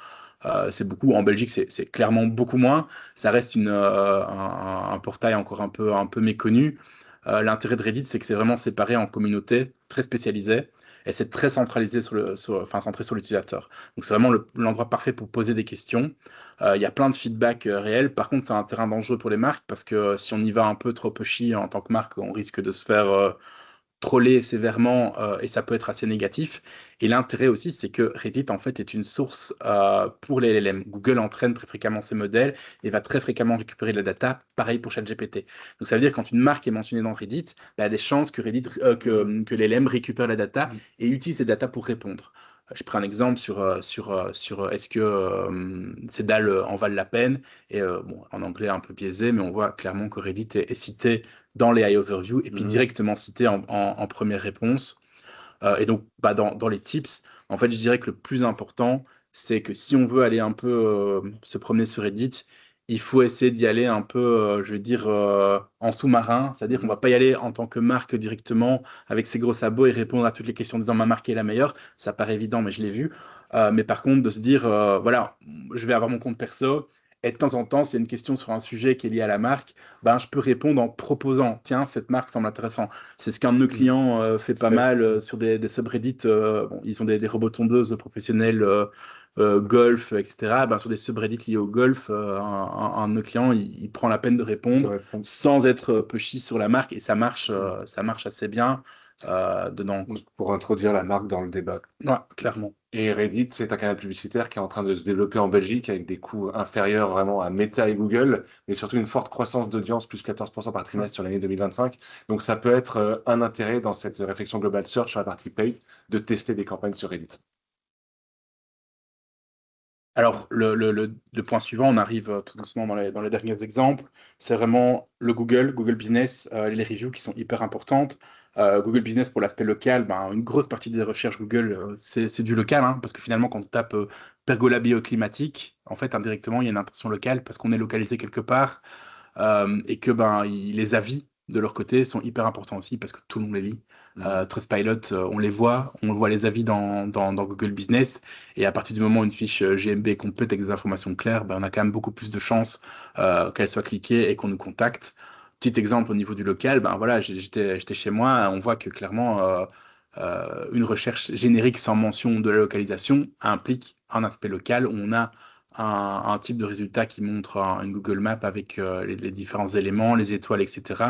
C'est beaucoup. En Belgique, c'est clairement beaucoup moins. Ça reste un portail encore un peu méconnu. L'intérêt de Reddit, c'est que c'est vraiment séparé en communautés très spécialisées et c'est très centralisé centré sur l'utilisateur. Donc c'est vraiment l'endroit parfait pour poser des questions. Il y a plein de feedback réels. Par contre, c'est un terrain dangereux pour les marques parce que si on y va un peu trop pushy en tant que marque, on risque de se faire troller sévèrement et ça peut être assez négatif. Et l'intérêt aussi, c'est que Reddit, en fait, est une source pour les LLM. Google entraîne très fréquemment ses modèles et va très fréquemment récupérer de la data. Pareil pour ChatGPT. Donc, ça veut dire que quand une marque est mentionnée dans Reddit, bah, il y a des chances que que l'LM récupère la data et utilise ces data pour répondre. Je prends un exemple sur est-ce que ces dalles en valent la peine. Et bon, en anglais un peu biaisé, mais on voit clairement que Reddit est cité dans les high overview et puis directement cité en première réponse. Et donc, bah, dans les tips, en fait, je dirais que le plus important, c'est que si on veut aller un peu se promener sur Reddit, il faut essayer d'y aller un peu, je veux dire, en sous-marin. C'est-à-dire qu'on va pas y aller en tant que marque directement avec ses gros sabots et répondre à toutes les questions en disant ma marque est la meilleure. Ça paraît évident, mais je l'ai vu. Mais par contre, de se dire, voilà, je vais avoir mon compte perso. Et de temps en temps, s'il y a une question sur un sujet qui est lié à la marque, ben, je peux répondre en proposant, tiens, cette marque semble intéressante. C'est ce qu'un de nos clients fait pas mal sur des subreddits. Bon, ils ont des robots tondeuses professionnels golf, etc. Ben, sur des subreddits liés au golf, un de nos clients, il prend la peine de répondre sans être pushy sur la marque et ça marche assez bien dedans. Pour introduire la marque dans le débat. Ouais, clairement. Et Reddit, c'est un canal publicitaire qui est en train de se développer en Belgique avec des coûts inférieurs vraiment à Meta et Google, mais surtout une forte croissance d'audience, plus 14% par trimestre sur l'année 2025. Donc ça peut être un intérêt dans cette réflexion global search sur la partie paid de tester des campagnes sur Reddit. Alors, le point suivant, on arrive tout doucement dans les derniers exemples. C'est vraiment le Google Business, les reviews qui sont hyper importantes. Google Business pour l'aspect local, ben, une grosse partie des recherches Google, c'est du local, hein, parce que finalement, quand on tape pergola bioclimatique, en fait, indirectement, il y a une intention locale parce qu'on est localisé quelque part et que ben, les avis de leur côté sont hyper importants aussi parce que tout le monde les lit. Trustpilot, on voit les avis dans Google Business et à partir du moment où une fiche GMB est complète avec des informations claires, ben, on a quand même beaucoup plus de chances qu'elle soit cliquée et qu'on nous contacte. Petit exemple au niveau du local, ben voilà, j'étais chez moi, on voit que clairement une recherche générique sans mention de la localisation implique un aspect local où on a un type de résultat qui montre une Google Map avec les différents éléments, les étoiles, etc.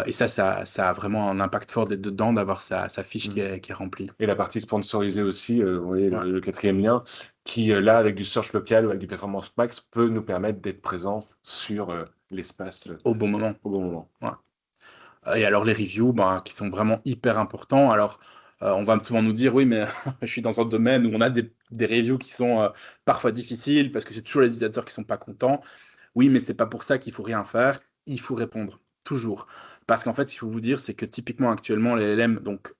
Et ça a vraiment un impact fort d'être dedans, d'avoir sa fiche qui est remplie. Et la partie sponsorisée aussi, vous voyez le quatrième lien, qui là, avec du search local ou avec du performance max, peut nous permettre d'être présent sur l'espace Au bon moment. au bon moment. Ouais. Et alors les reviews, ben, qui sont vraiment hyper importants. Alors, on va souvent nous dire, oui, mais je suis dans un domaine où on a des reviews qui sont parfois difficiles parce que c'est toujours les utilisateurs qui sont pas contents. Oui, mais c'est pas pour ça qu'il faut rien faire. Il faut répondre. toujours. Parce qu'en fait, ce qu'il faut vous dire, c'est que typiquement actuellement, les LLM, donc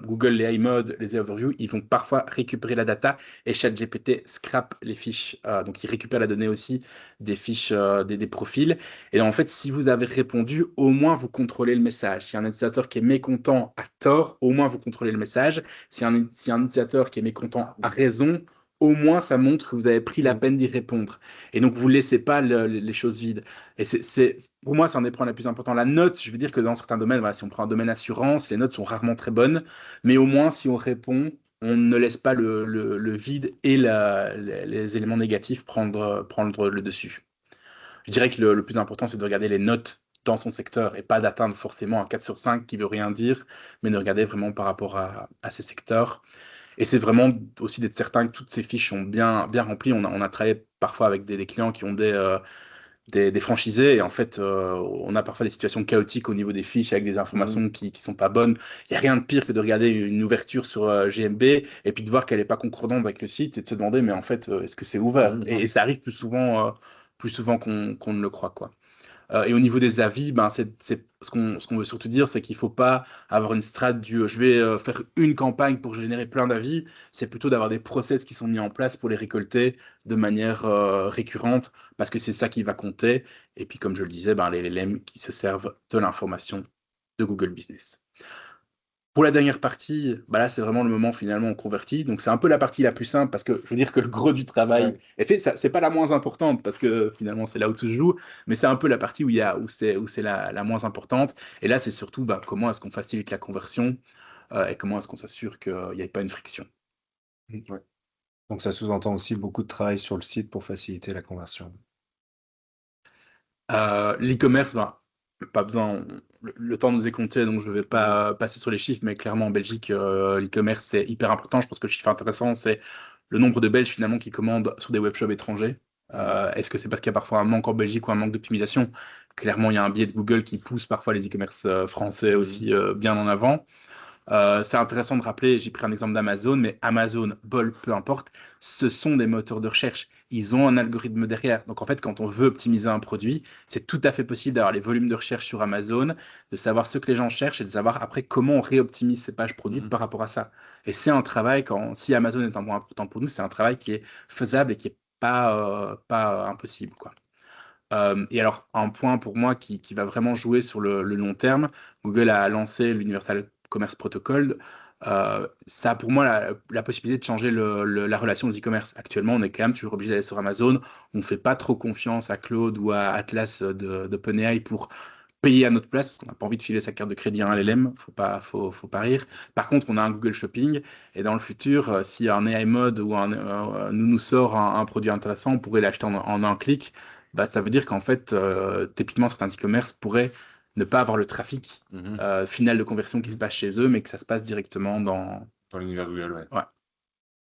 Google, les iMod, les Overview, ils vont parfois récupérer la data et ChatGPT scrape les fiches. Donc, il récupère la donnée aussi des fiches, des profils. Et en fait, si vous avez répondu, au moins vous contrôlez le message. Si un utilisateur qui est mécontent a tort, au moins vous contrôlez le message. Si un utilisateur qui est mécontent a raison, au moins ça montre que vous avez pris la peine d'y répondre. Et donc, vous ne laissez pas les choses vides. Et pour moi, c'est un des points les plus importants. La note, je veux dire que dans certains domaines, voilà, si on prend un domaine assurance, les notes sont rarement très bonnes. Mais au moins, si on répond, on ne laisse pas le vide et les éléments négatifs prendre le dessus. Je dirais que le plus important, c'est de regarder les notes dans son secteur et pas d'atteindre forcément un 4 sur 5 qui veut rien dire, mais de regarder vraiment par rapport à ces secteurs. Et c'est vraiment aussi d'être certain que toutes ces fiches sont bien remplies. On a travaillé parfois avec des clients qui ont des franchisés et en fait, on a parfois des situations chaotiques au niveau des fiches avec des informations qui sont pas bonnes. Il n'y a rien de pire que de regarder une ouverture sur GMB et puis de voir qu'elle n'est pas concordante avec le site et de se demander, mais en fait, est-ce que c'est ouvert? Et ça arrive plus souvent qu'on ne le croit, quoi. Et au niveau des avis, ben ce qu'on veut surtout dire, c'est qu'il ne faut pas avoir une strate du je vais faire une campagne pour générer plein d'avis. C'est plutôt d'avoir des process qui sont mis en place pour les récolter de manière récurrente, parce que c'est ça qui va compter. Et puis, comme je le disais, ben, les LLM qui se servent de l'information de Google Business. Pour la dernière partie, bah là, c'est vraiment le moment finalement où on convertit. Donc, c'est un peu la partie la plus simple parce que je veux dire que le gros du travail est fait. Ça, c'est pas la moins importante parce que finalement, c'est là où tout se joue, mais c'est un peu la partie où c'est la moins importante. Et là, c'est surtout bah, comment est-ce qu'on facilite la conversion et comment est-ce qu'on s'assure qu'il n'y ait pas une friction. Ouais. Donc ça sous-entend aussi beaucoup de travail sur le site pour faciliter la conversion. L'e-commerce, bah, pas besoin. Le temps nous est compté, donc je ne vais pas passer sur les chiffres, mais clairement en Belgique, l'e-commerce c'est hyper important. Je pense que le chiffre intéressant, c'est le nombre de Belges finalement qui commandent sur des webshops étrangers. Est-ce que c'est parce qu'il y a parfois un manque en Belgique ou un manque d'optimisation? Clairement, il y a un biais de Google qui pousse parfois les e-commerce français aussi bien en avant. C'est intéressant de rappeler, j'ai pris un exemple d'Amazon, mais Amazon, Bol, peu importe, ce sont des moteurs de recherche. Ils ont un algorithme derrière. Donc en fait, quand on veut optimiser un produit, c'est tout à fait possible d'avoir les volumes de recherche sur Amazon, de savoir ce que les gens cherchent et de savoir après comment on réoptimise ces pages produites par rapport à ça. Et c'est un travail, si Amazon est un point important pour nous, c'est un travail qui est faisable et qui est pas impossible, quoi. Et alors, un point pour moi qui va vraiment jouer sur le long terme, Google a lancé l'Universal Commerce Protocol. Ça a pour moi la possibilité de changer la relation des e-commerce. Actuellement, on est quand même toujours obligé d'aller sur Amazon. On ne fait pas trop confiance à Claude ou à Atlas d'OpenAI pour payer à notre place parce qu'on n'a pas envie de filer sa carte de crédit à un LLM. Faut pas rire. Par contre, on a un Google Shopping et dans le futur, si un AI Mode ou nous sort un produit intéressant, on pourrait l'acheter en un clic. Bah, ça veut dire qu'en fait, typiquement, certains e-commerce pourraient ne pas avoir le trafic final de conversion qui se passe chez eux, mais que ça se passe directement dans l'univers Google, ouais.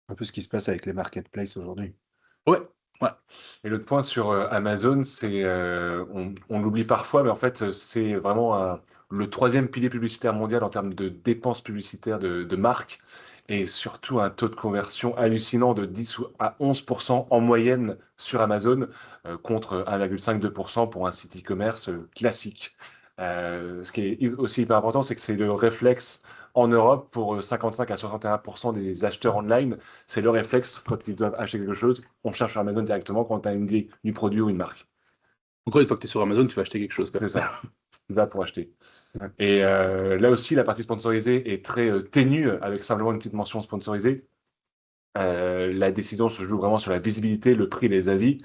Un peu ce qui se passe avec les marketplaces aujourd'hui. Ouais. Et l'autre point sur Amazon, c'est, on l'oublie parfois, mais en fait, c'est vraiment le troisième pilier publicitaire mondial en termes de dépenses publicitaires de marques, et surtout un taux de conversion hallucinant de 10 à 11% en moyenne sur Amazon, contre 1,5-2% pour un site e-commerce classique. Ce qui est aussi hyper important, c'est que c'est le réflexe en Europe pour 55 à 61% des acheteurs online. C'est le réflexe quand ils doivent acheter quelque chose. On cherche sur Amazon directement quand tu as une idée du produit ou une marque. Encore une fois que tu es sur Amazon, tu vas acheter quelque chose, quoi. C'est ça. Tu vas pour acheter. Et là aussi, la partie sponsorisée est très ténue avec simplement une petite mention sponsorisée. La décision se joue vraiment sur la visibilité, le prix et les avis.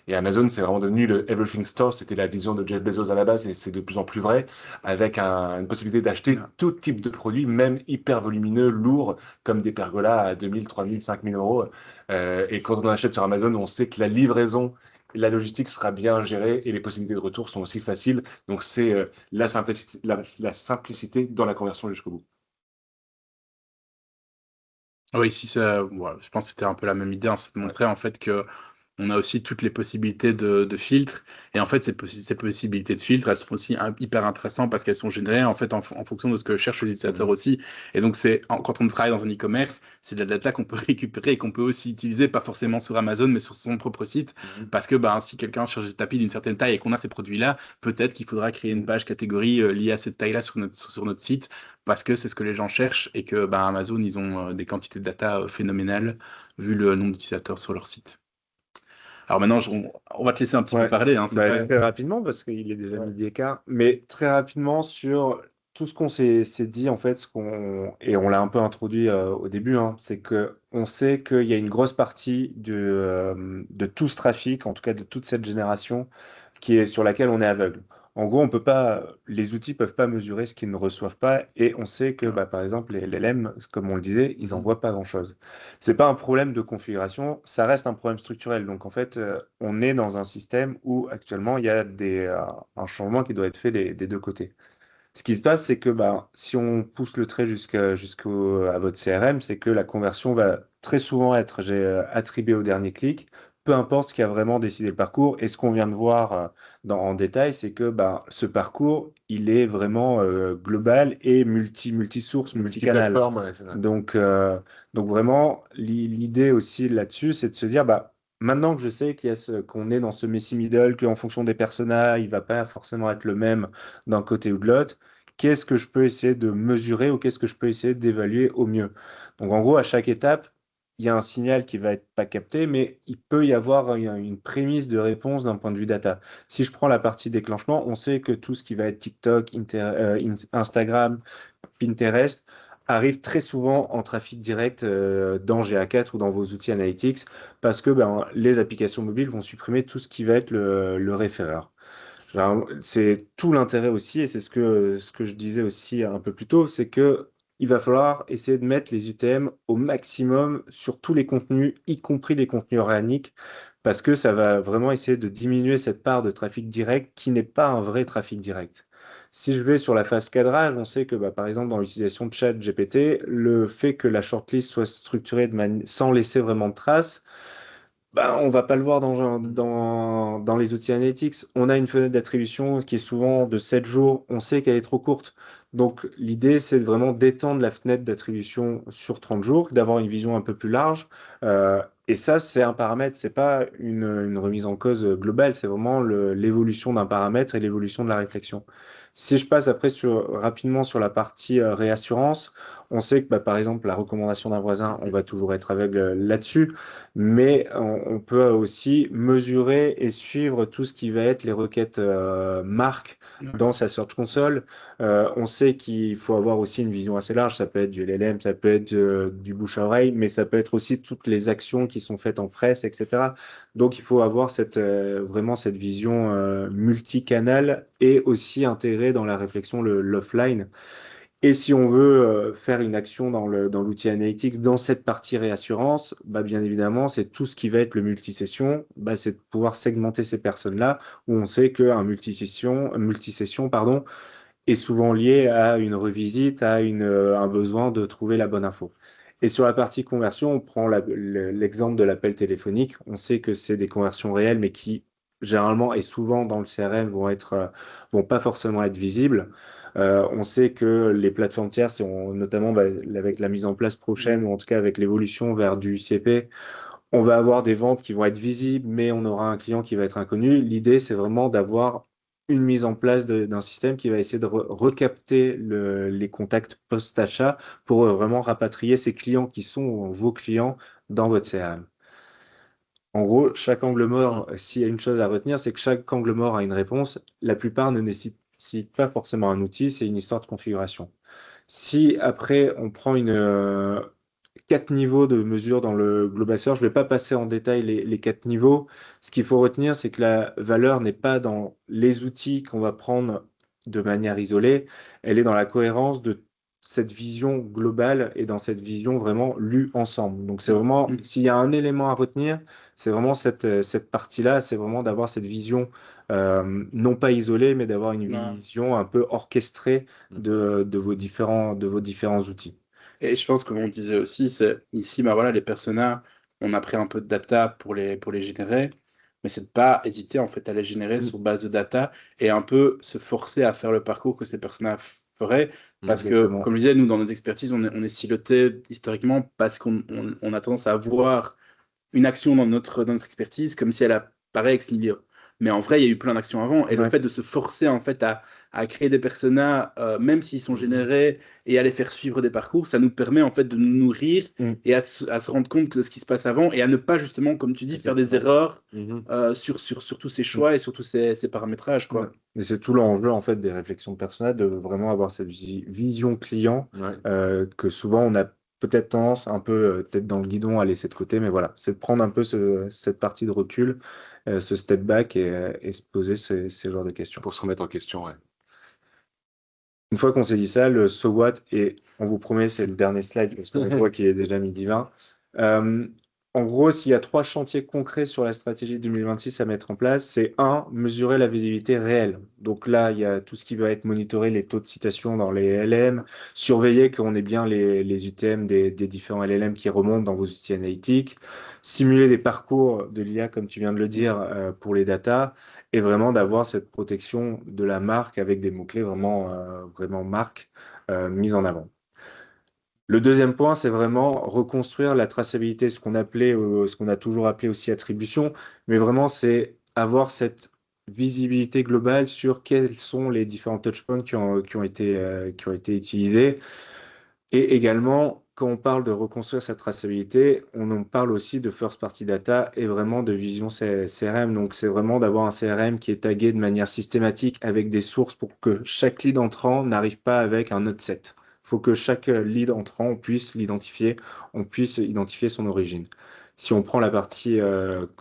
Et Amazon, c'est vraiment devenu le Everything Store. C'était la vision de Jeff Bezos à la base et c'est de plus en plus vrai, avec une possibilité d'acheter tout type de produits, même hyper volumineux, lourds, comme des pergolas à 2000, 3000, 5000 euros. Et quand on achète sur Amazon, on sait que la livraison, la logistique sera bien gérée et les possibilités de retour sont aussi faciles. Donc, c'est la simplicité dans la conversion jusqu'au bout. Oui, ici, je pense que c'était un peu la même idée, c'est de montrer en fait que on a aussi toutes les possibilités de filtres. Et en fait, ces possibilités de filtres, elles sont aussi hyper intéressantes parce qu'elles sont générées en fait en fonction de ce que cherche l'utilisateur aussi. Et donc, quand on travaille dans un e-commerce, c'est de la data qu'on peut récupérer et qu'on peut aussi utiliser, pas forcément sur Amazon, mais sur son propre site. Parce que si quelqu'un cherche des tapis d'une certaine taille et qu'on a ces produits-là, peut-être qu'il faudra créer une page catégorie liée à cette taille-là sur notre site parce que c'est ce que les gens cherchent et que Amazon, ils ont des quantités de data phénoménales vu le nombre d'utilisateurs sur leur site. Alors maintenant, on va te laisser un petit peu Ouais. parler. Hein, Très rapidement, parce qu'il est déjà midi et quart, mais très rapidement sur tout ce qu'on s'est dit, en fait, et on l'a un peu introduit au début, hein, c'est que on sait qu'il y a une grosse partie de tout ce trafic, en tout cas de toute cette génération, sur laquelle on est aveugle. En gros, on peut pas, les outils peuvent pas mesurer ce qu'ils ne reçoivent pas, et on sait que, par exemple, les LLM, comme on le disait, ils n'envoient pas grand-chose. C'est pas un problème de configuration, ça reste un problème structurel. Donc en fait, on est dans un système où actuellement il y a un changement qui doit être fait des deux côtés. Ce qui se passe, c'est que si on pousse le trait à votre CRM, c'est que la conversion va très souvent être attribuée au dernier clic, peu importe ce qui a vraiment décidé le parcours. Et ce qu'on vient de voir en détail, c'est que ce parcours, il est vraiment global et multi-source, multicanal. Multiplateforme, ouais, c'est vrai. Donc vraiment, l'idée aussi là-dessus, c'est de se dire, maintenant que je sais qu'on est dans ce messy middle, qu'en fonction des personas, il va pas forcément être le même d'un côté ou de l'autre, qu'est-ce que je peux essayer de mesurer ou qu'est-ce que je peux essayer d'évaluer au mieux. Donc en gros, à chaque étape, il y a un signal qui va être pas capté, mais il peut y avoir une prémisse de réponse d'un point de vue data. Si je prends la partie déclenchement, on sait que tout ce qui va être TikTok, Instagram, Pinterest arrive très souvent en trafic direct dans GA4 ou dans vos outils analytics parce que les applications mobiles vont supprimer tout ce qui va être le référeur. C'est tout l'intérêt aussi, et c'est ce que je disais aussi un peu plus tôt, c'est que il va falloir essayer de mettre les UTM au maximum sur tous les contenus, y compris les contenus organiques, parce que ça va vraiment essayer de diminuer cette part de trafic direct qui n'est pas un vrai trafic direct. Si je vais sur la phase cadrage, on sait que par exemple dans l'utilisation de ChatGPT, le fait que la shortlist soit structurée sans laisser vraiment de traces, on va pas le voir dans les outils analytics. On a une fenêtre d'attribution qui est souvent de 7 jours. On sait qu'elle est trop courte. Donc, l'idée, c'est vraiment d'étendre la fenêtre d'attribution sur 30 jours, d'avoir une vision un peu plus large. Et ça, c'est un paramètre, c'est pas une remise en cause globale, c'est vraiment l'évolution d'un paramètre et l'évolution de la réflexion. Si je passe après rapidement sur la partie réassurance, on sait que par exemple, la recommandation d'un voisin, on va toujours être aveugle là-dessus, mais on peut aussi mesurer et suivre tout ce qui va être les requêtes marques dans sa Search Console. On sait qu'il faut avoir aussi une vision assez large. Ça peut être du LLM, ça peut être du bouche à oreille, mais ça peut être aussi toutes les actions qui sont faites en presse, etc. Donc, il faut avoir vraiment cette vision multicanal et aussi intégrer dans la réflexion l'offline. Et si on veut faire une action dans l'outil Analytics, dans cette partie réassurance, bien évidemment, c'est tout ce qui va être le multisession, c'est de pouvoir segmenter ces personnes-là, où on sait qu'un multisession, pardon, est souvent lié à une revisite, à un besoin de trouver la bonne info. Et sur la partie conversion, on prend l'exemple de l'appel téléphonique. On sait que c'est des conversions réelles, mais qui généralement et souvent dans le CRM vont pas forcément être visibles. On sait que les plateformes tierces, notamment avec la mise en place prochaine, ou en tout cas avec l'évolution vers du CP, on va avoir des ventes qui vont être visibles, mais on aura un client qui va être inconnu. L'idée, c'est vraiment d'avoir une mise en place d'un système qui va essayer de recapter les contacts post-achat pour vraiment rapatrier ces clients qui sont vos clients dans votre CRM. En gros, chaque angle mort, s'il y a une chose à retenir, c'est que chaque angle mort a une réponse. La plupart ne nécessitent pas forcément un outil, c'est une histoire de configuration. Si après on prend 4 niveaux de mesure dans le Global Search, je ne vais pas passer en détail les 4 niveaux. Ce qu'il faut retenir, c'est que la valeur n'est pas dans les outils qu'on va prendre de manière isolée, elle est dans la cohérence de cette vision globale et dans cette vision vraiment lue ensemble. Donc c'est vraiment, s'il y a un élément à retenir, c'est vraiment cette partie-là, c'est vraiment d'avoir cette vision non pas isolée, mais d'avoir une vision un peu orchestrée de vos différents outils. Et je pense, comme on disait aussi, c'est ici, voilà, les personas on a pris un peu de data pour les générer, mais c'est de pas hésiter en fait à les générer sur base de data et un peu se forcer à faire le parcours que ces personnes feraient. Parce que, Exactement. comme je disais, nous, dans nos expertises, on est siloté historiquement parce qu'on a tendance à voir une action dans notre expertise comme si elle apparaît ex nihilo. Mais en vrai, il y a eu plein d'actions avant. Et le Ouais. fait de se forcer en fait à créer des personas, même s'ils sont générés, et à les faire suivre des parcours, ça nous permet en fait de nous nourrir et à se rendre compte de ce qui se passe avant et à ne pas justement, comme tu dis, faire des Exactement. erreurs Mhm. sur tous ces choix et sur tous ces paramétrages, quoi. Ouais. Et c'est tout l'enjeu en fait des réflexions personnelles, de vraiment avoir cette vision client Ouais. que souvent on a peut-être tendance un peu tête dans le guidon à laisser de côté, mais voilà, c'est de prendre un peu cette partie de recul, ce step back et se poser ces genres de questions. Pour se remettre en question, ouais. Une fois qu'on s'est dit ça, le so what, et on vous promet, c'est le dernier slide parce qu'on voit qu'il est déjà midi 20. En gros, s'il y a 3 chantiers concrets sur la stratégie 2026 à mettre en place, c'est 1, mesurer la visibilité réelle. Donc là, il y a tout ce qui va être monitorer les taux de citation dans les LM, surveiller qu'on ait bien les UTM des différents LLM qui remontent dans vos outils analytiques, simuler des parcours de l'IA, comme tu viens de le dire, pour les datas, et vraiment d'avoir cette protection de la marque avec des mots-clés vraiment marque mise en avant. Le deuxième point, c'est vraiment reconstruire la traçabilité, ce qu'on a toujours appelé aussi attribution, mais vraiment c'est avoir cette visibilité globale sur quels sont les différents touchpoints qui ont été utilisés. Et également, quand on parle de reconstruire cette traçabilité, on en parle aussi de first party data et vraiment de vision CRM. Donc, c'est vraiment d'avoir un CRM qui est tagué de manière systématique avec des sources pour que chaque lead entrant n'arrive pas avec un autre set. Il faut que chaque lead entrant, on puisse l'identifier, on puisse identifier son origine. Si on prend la partie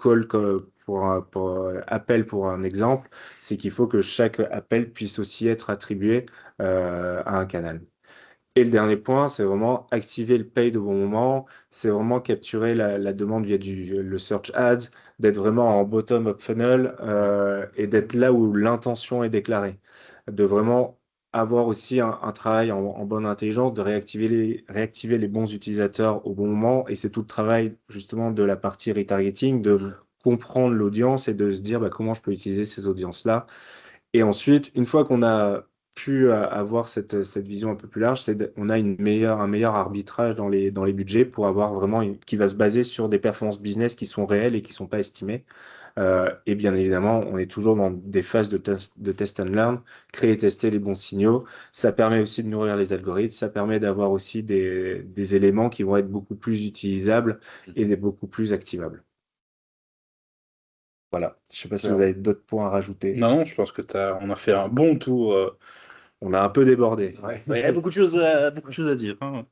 call pour appel pour un exemple, c'est qu'il faut que chaque appel puisse aussi être attribué à un canal. Et le dernier point, c'est vraiment activer le paid au bon moment. C'est vraiment capturer la demande via le search ads, d'être vraiment en bottom of funnel et d'être là où l'intention est déclarée. De vraiment avoir aussi un travail en bonne intelligence, de réactiver les bons utilisateurs au bon moment. Et c'est tout le travail justement de la partie retargeting, de comprendre l'audience et de se dire bah, comment je peux utiliser ces audiences-là. Et ensuite, une fois qu'on a pu avoir cette vision un peu plus large, on a un meilleur arbitrage dans les budgets pour avoir vraiment qui va se baser sur des performances business qui sont réelles et qui ne sont pas estimées. Et bien évidemment, on est toujours dans des phases de test and learn, créer et tester les bons signaux. Ça permet aussi de nourrir les algorithmes, ça permet d'avoir aussi des éléments qui vont être beaucoup plus utilisables et beaucoup plus activables. Voilà, je ne sais pas si vous avez d'autres points à rajouter. Non, je pense que on a fait un bon tour. On a un peu débordé. Ouais. Il y a beaucoup de choses à dire, hein.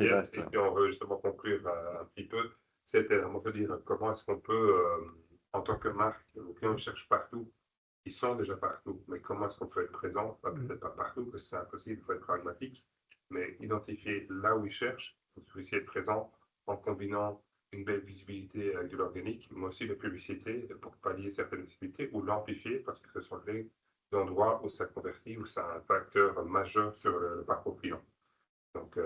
Et puis on veut justement conclure un petit peu, c'était vraiment de dire comment est-ce qu'on peut, en tant que marque, nos clients cherchent partout, ils sont déjà partout, mais comment est-ce qu'on peut être présent, peut-être pas partout, parce que c'est impossible, il faut être pragmatique, mais identifier là où ils cherchent, il faut aussi être présent en combinant une belle visibilité avec de l'organique, mais aussi de publicité pour pallier certaines visibilités ou l'amplifier parce que ce sont les endroits où ça convertit, où c'est un facteur majeur sur le parcours client. Donc,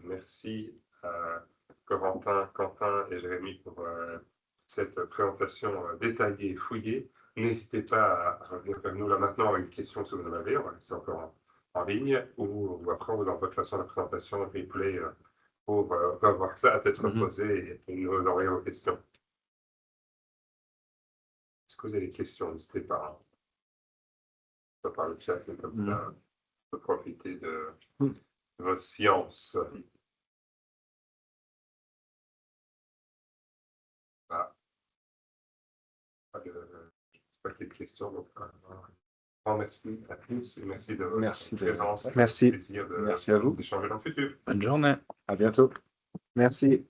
merci à Corentin, Quentin et Jérémy pour cette présentation détaillée et fouillée. N'hésitez pas à revenir vers nous là maintenant avec des questions si vous en avez. On va laisser encore en ligne ou après on vous envoie de toute façon la présentation replay pour revoir ça à tête reposée et nous envoyer vos questions. Est-ce que vous avez des questions? N'hésitez pas. Hein. Pas par le chat, mais comme ça, on peut profiter de votre science. Ah. Je ne sais pas quelles questions. Donc, grand merci à tous et merci de votre présence. Merci. Plaisir Merci à vous. d'échanger dans le futur. Bonne journée. À bientôt. Merci.